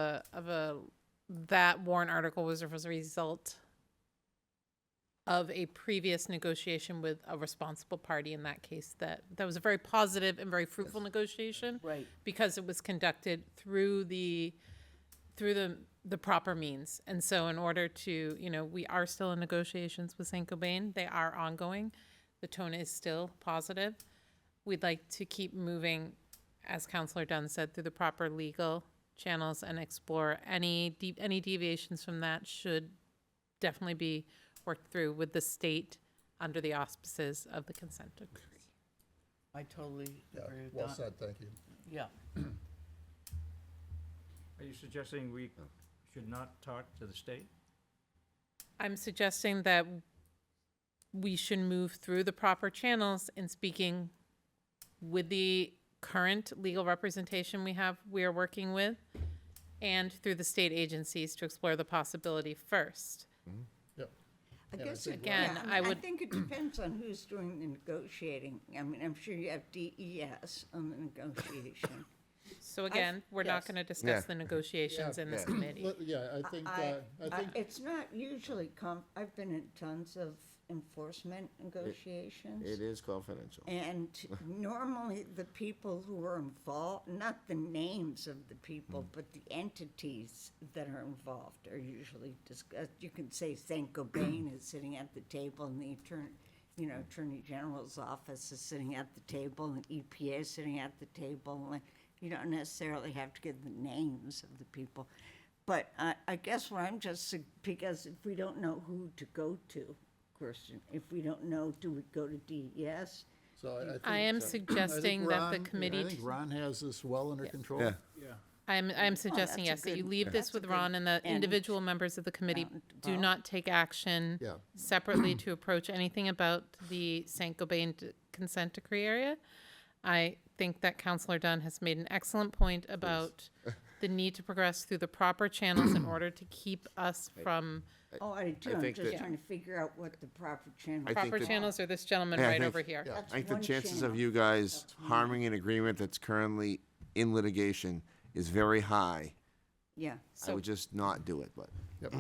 that Warren article was a result of a previous negotiation with a responsible party in that case. That was a very positive and very fruitful negotiation. Right. Because it was conducted through the proper means. And so in order to, we are still in negotiations with St. Gobain. They are ongoing. The tone is still positive. We'd like to keep moving, as Councilor Dunn said, through the proper legal channels and explore any deviations from that should definitely be worked through with the state under the auspices of the consent decree. I totally Yeah, agree with well that. said, thank you. Yeah. Are you suggesting we should not talk to the state? I'm suggesting that we should move through the proper channels in speaking with the current legal representation we are working with, and through the state agencies to explore the possibility first. I Yeah, I guess, think Again, yeah, I would- I think it depends on who's doing the negotiating. I mean, I'm sure you have DES on the negotiation. So again, we're not yes. going to discuss Yeah. the negotiations in this Yeah. committee. Yeah, I think, It's not usually, I've been in tons of enforcement negotiations. It is confidential. And normally the people who are involved, not the names of the people, but the entities that are involved are usually discussed. You can say St. Gobain is sitting at the table and the Attorney General's office is sitting at the table and EPA is sitting at the table. And you don't necessarily have to give the names of the people. But I guess what I'm just, because if we don't know who to go to, question, if we don't know, do we go to DES? so I think. I am suggesting that the Ron- committee, I think Ron has this well under control. Yeah. Yeah. I'm suggesting, that's yes, a that you good- leave this that's a with good Ron and the end individual members of the committee do round. not take action Yeah. separately to approach anything about the St. Gobain consent decree area. I think that Councilor Dunn has made an excellent point about the need to progress through the proper channels in order to keep us from Oh, I do, I I'm think just that- trying to figure out what the proper channel. I think proper that- channels or this gentleman Yeah, I right think- over here. Yeah. I That's think the one chances of channel. you guys That's one. harming an agreement that's currently in litigation is very high. Yeah. I So would just not do it, but. Yep.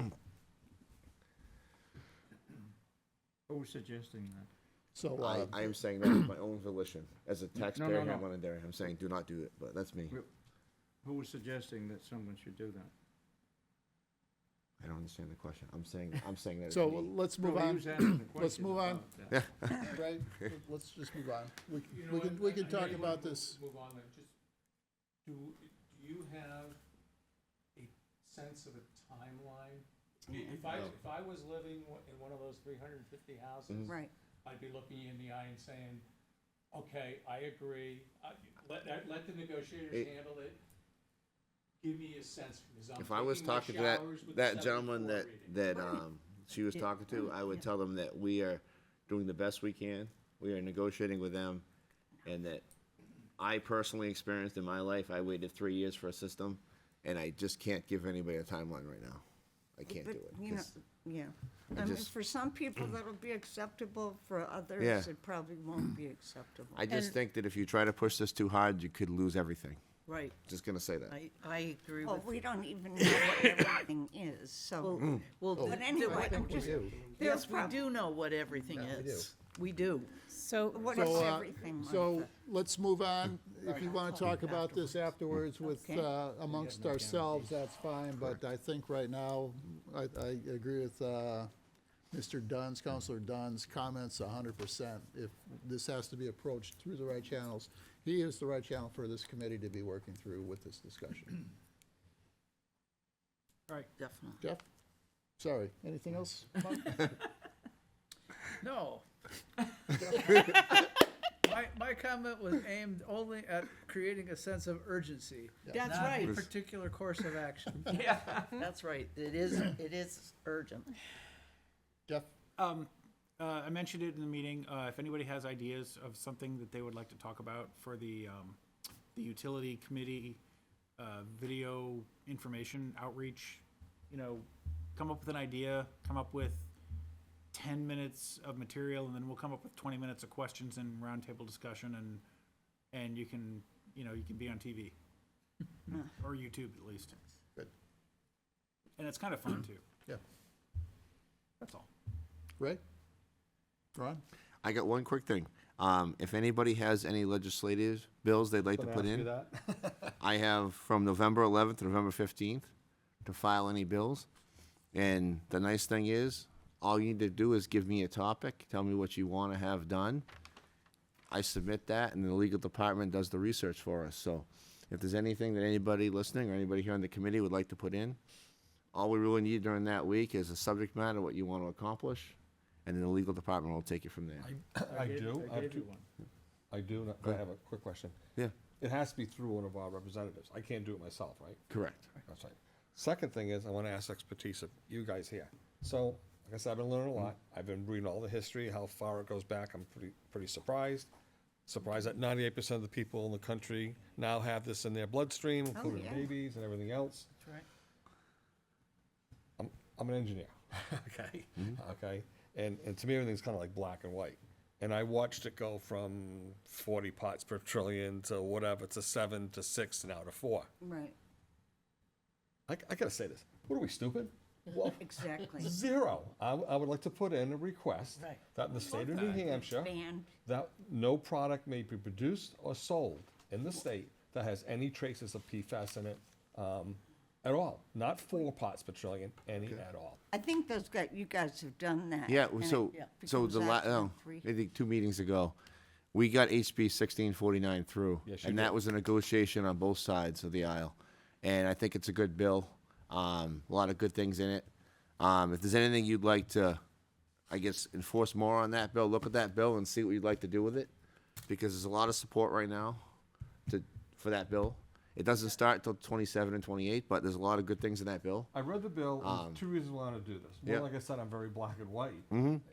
Who's suggesting that? So, I am saying that of my own volition. As a taxpayer here in no. Londonderry, I'm saying do not do it, but that's me. Who was suggesting that someone should do that? I don't understand the question. I'm saying that it's so me. let's move No, he on. was asking the Let's question move on. about that. Right, let's just move on. You know We what, we can I know talk you about wanna this. Move on, but just, do you have a sense of a timeline? If I was living in one of those 350 houses, Right. I'd be looking you in the eye and saying, okay, I agree, let the negotiators It- handle it. Give me a sense, because I'm If I was taking my talking to that, showers with that the gentleman 74 that, reading. she was talking to, I would tell them that we are doing the best we can. We are negotiating with them, and that I personally experienced in my life, I waited 3 years for a system, and I just can't give anybody a timeline right now. I can't do But, it. you know, 'cause yeah. I I mean, just- for some people, that'll be acceptable, for Yeah. others, it probably won't be acceptable. I just And- think that if you try to push this too hard, you could lose everything. Right, Just gonna say that. I agree Well, with. we don't even know what everything is, so. Well, But anyway, I'm just, yes, we do know what everything is. We do. So, what is So, everything, so Martha? let's move on. If you want to talk about this afterwards with, Okay. amongst ourselves, that's fine, but I think right now, I agree with, Mr. Dunn's, Counselor Dunn's comments 100%. If this has to be approached through the right channels, he is the right channel for this committee to be working through with this discussion. Right. Definitely. Jeff? Sorry, anything else? Mark? No. My comment was aimed only at creating a sense of urgency. That's not a right. particular course of action. Yeah, that's right. It is urgent. Jeff? I mentioned it in the meeting. If anybody has ideas of something that they would like to talk about for the utility committee, video information outreach, come up with an idea, come up with 10 minutes of material, and then we'll come up with 20 minutes of questions and roundtable discussion, and you can be on TV or YouTube at least. Good. And it's kind of fun too. Yeah. That's all. Ray? Ron? I got one quick thing. If anybody has any legislative bills they'd like to put in, I have from November 11th to November 15th to file any bills. And the nice thing is, all you need to do is give me a topic, tell me what you want to have done. I submit that, and the legal department does the research for us. So if there's anything that anybody listening or anybody here on the committee would like to put in, all we really need during that week is a subject matter, what you want to accomplish, and then the legal department will take it from there. I do. I gave do. you one. I do. I have a quick question. Yeah, It has to be through one of our representatives. I can't do it myself, right? correct. That's right. Second thing is, I want to ask expertise of you guys here. So, like I said, I've been learning a lot. I've been reading all the history, how far it goes back. I'm pretty surprised. Surprised that 98% of the people in the country now have this in their bloodstream, including yeah. babies and everything else. That's right. I'm an engineer, okay? Okay? And to me, everything's kind of like black and white. And I watched it go from 40 parts per trillion to whatever, to 7 to 6 now to 4. Right, I gotta say this. What are we, stupid? Well, exactly. zero. I would like to put in a request Right. that in the state of New Hampshire, Ban, that no product may be produced or sold in the state that has any traces of PFAS in it at all. Not 4 parts per trillion, any at all. I think you guys have done that. Yeah, and so, it so becomes the Act 3. I think 2 meetings ago, we got HB 1649 through. Yes, you And did. that was a negotiation on both sides of the aisle. And I think it's a good bill, a lot of good things in it. If there's anything you'd like to, I guess, enforce more on that bill, look at that bill and see what you'd like to do with it. Because there's a lot of support right now for that bill. It doesn't start till 27 and 28, but there's a lot of good things in that bill. I read the bill, and there's 2 reasons why I want to do this. One, yeah. like I said, I'm very black and white.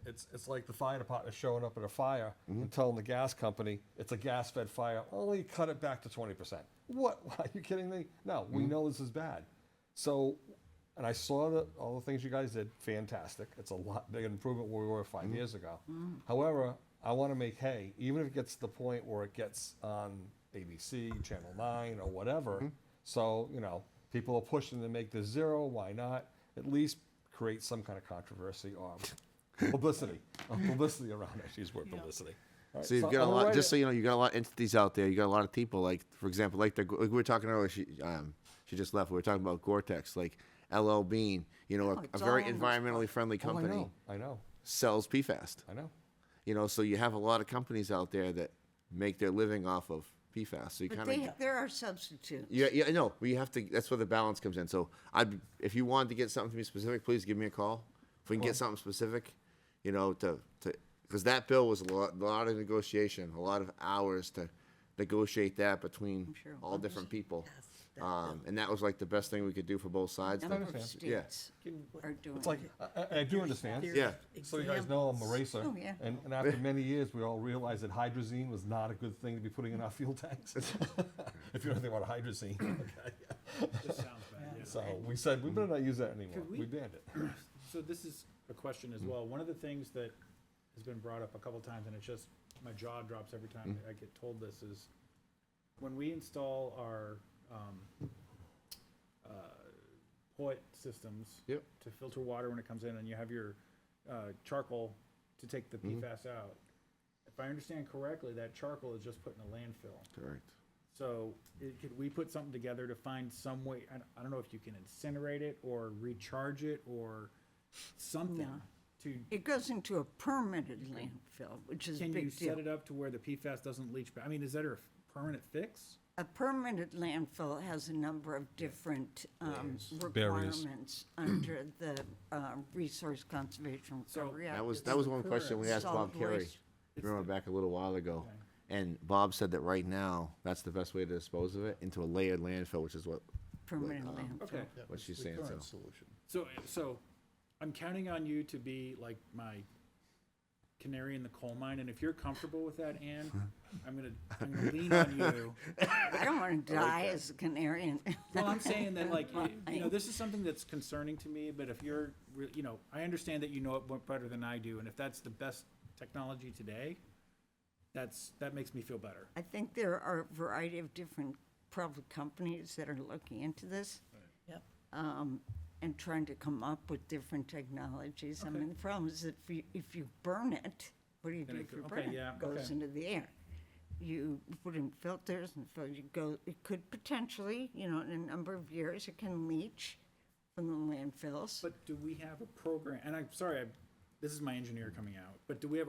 It's like the fire department showing up at a fire and telling the gas company it's a gas-fed fire, only cut it back to 20%. What? Are you kidding me? No, we know this is bad. So, and I saw all the things you guys did, fantastic. It's a lot bigger improvement where we were 5 years ago. However, I want to make hay, even if it gets to the point where it gets on ABC, Channel 9, or whatever. So, people are pushing to make this 0. Why not? At least create some kind of controversy or publicity. Publicity around it. She's word publicity. All right, So you've got a I'm gonna lot, write just it. so you know, you got a lot of entities out there. You got a lot of people, like, for example, like we were talking earlier, she just left. We were talking about Gore-Tex, like LL Bean, a it's very all in this environmentally friendly Oh, company I know. sells PFAS. I know. So you have a lot of companies out there that make their living off of PFAS. So you But kind of there are substitutes. yeah, no, but you have to. That's where the balance comes in. So if you wanted to get something to be specific, please give me a call. If we can get something specific, because that bill was a lot of negotiation, a lot of hours to negotiate that between sure it all was. different people. Yes, that bill. And that was like the best thing we could do for both sides. Number of understand. Yeah. states are doing It's like, it. I do understand. Yeah. So you guys know I'm a racer. Oh, yeah. And after many years, we all realized that hydrazine was not a good thing to be putting in our fuel tanks. If you know anything about hydrazine, okay. This sounds bad, yeah. So we said, we better not use that anymore. Could we- We banned it. So this is a question as well. One of the things that has been brought up a couple times, and it's just, my jaw drops every time I get told this, is when we install our, POIT systems. Yep. To filter water when it comes in, and you have your, charcoal to take the PFAS out. If I understand correctly, that charcoal is just put in a landfill. Correct. So, could we put something together to find some way, I don't know if you can incinerate it or recharge it or something No. to, It goes into a permitted landfill, which is a can you big set deal. it up to where the PFAS doesn't leach back? I mean, is that a permanent fix? A permitted landfill has a number of different Barriers. requirements under the Resource Conservation Recovery Act. That was one question we asked Bob Solid Carey. waste. Remember back a little while ago. And Bob said that right now, that's the best way to dispose of it, into a layered landfill, which is what Permanent um, landfill. Okay. what she's The saying, current so. solution. So I'm counting on you to be like my canary in the coal mine, and if you're comfortable with that, Ann, I'm gonna lean on you. I don't want to die as a canary in. Well, I'm saying that, like, you know, this is something that's concerning to me, but if you're, you know, I understand that you know it better than I do, and if that's the best technology today, that makes me feel better. I think there are a variety of different public companies that are looking into this. Yep. And trying to come up with different technologies. I mean, the problem is that if you burn it, what do you do Then if it you go- burn okay, it? yeah, It goes okay. into the air. You put in filters and it could potentially, you know, in a number of years, it can leach from the landfills. But do we have a program, and I'm sorry, this is my engineer coming out, but do we have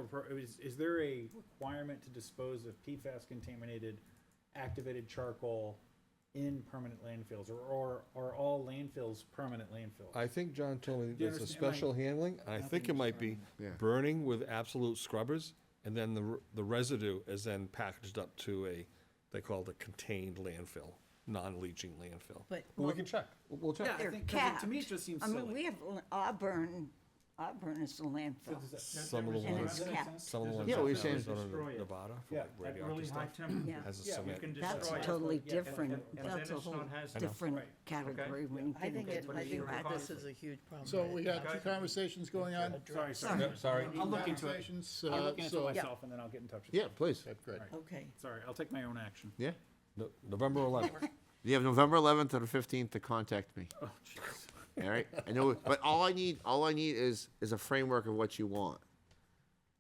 is there a requirement to dispose of PFAS contaminated activated charcoal in permanent landfills, or are all landfills permanent landfills? I think John told me Do you there's a understand my- special handling, and I think it might be Yeah. burning with absolute scrubbers, and then the residue is then packaged up to they call it a contained landfill, non-leaching landfill. But- Well, we can check. We'll check. Yeah, I They're think, 'cause to me, it capped. just seems I silly. mean, we have Auburn is a landfill. Some of the And ones, it's capped. some of the ones Yeah, out we there saying- in Destroy it. Nevada for Yeah, like At really radioactive high stuff temperature. Yeah. has a Yeah, we cement. can That's destroy a it. totally Yeah, different, and that's then a it's whole non-hazardous. different Right. category when you I think get it, to I think that. this is a huge problem. So we got two conversations going on. Sorry. Sorry. I'll look into it. Conversations, I'll look into it so- myself, and then I'll get in touch with you. Yeah, please. Okay, great. Okay. Sorry, I'll take my own action. Yeah. November 11th. You have November 11th or the 15th to contact me. Oh, jeez. All right. I know, but all I need is a framework of what you want,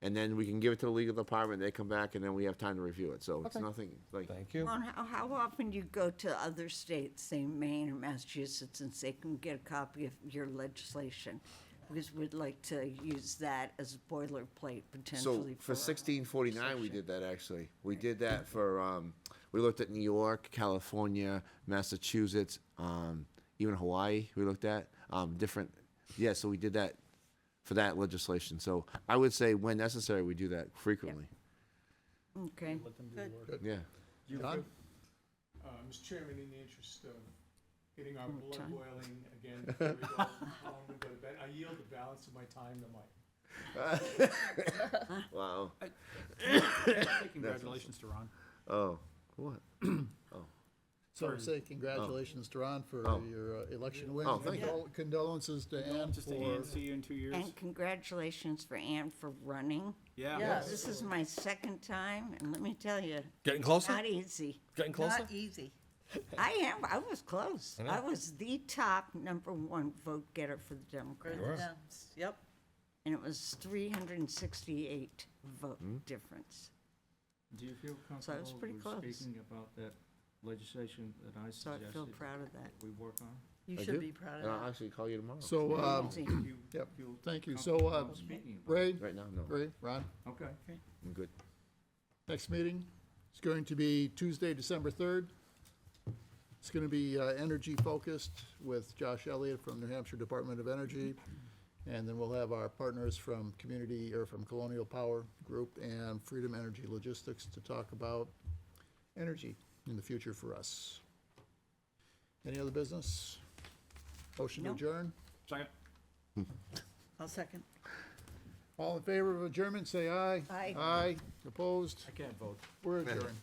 and then we can give it to the legal department. They come back, and then we have time to review it. So it's nothing like. Thank you. Ron, how often do you go to other states, say Maine or Massachusetts, and say, can we get a copy of your legislation? Because we'd like to use that as a boilerplate So potentially for 1649, we did that actually. We did that for we looked at New York, California, Massachusetts, even Hawaii. We looked at different. Yeah, so we did that for that legislation. So I would say when necessary, we do that frequently. Okay. Let them do the work. Yeah. John? Mr. Chairman, in the interest of getting our More blood time. boiling again before we go home and go to bed, I yield the balance of my time to Mike. Wow. Say congratulations to Ron. Oh, what? So say congratulations to Ron for Oh. your election win. Oh, thank you. Condolences to Ann Just to for, Ann, see you in 2 years. And congratulations for Ann for running. Yeah. Yes. This is my second time, and let me tell you, Getting closer? not easy. Getting closer? Not easy. I was close. I know. I was the top #1 vote getter for the Democrats. You were. Yep. And it was 368 vote difference. Do you feel So I was comfortable pretty with close. speaking about that legislation that I So I feel suggested proud of that. we work on? You I should do. be proud And of I'll that. actually call you tomorrow. so, Easy. yep, Feel thank you. comfortable So, about speaking about Ray, Right now, no. Ray, Ron, Okay. I'm good. next meeting is going to be Tuesday, December 3rd. It's going to be energy focused with Josh Elliott from New Hampshire Department of Energy. And then we'll have our partners from from Colonial Power Group and Freedom Energy Logistics to talk about energy in the future for us. Any other business? Motion to No. adjourn? Second. I'll second. All in favor of adjournment, say aye. Aye. Aye, opposed? I can't vote. We're adjourned.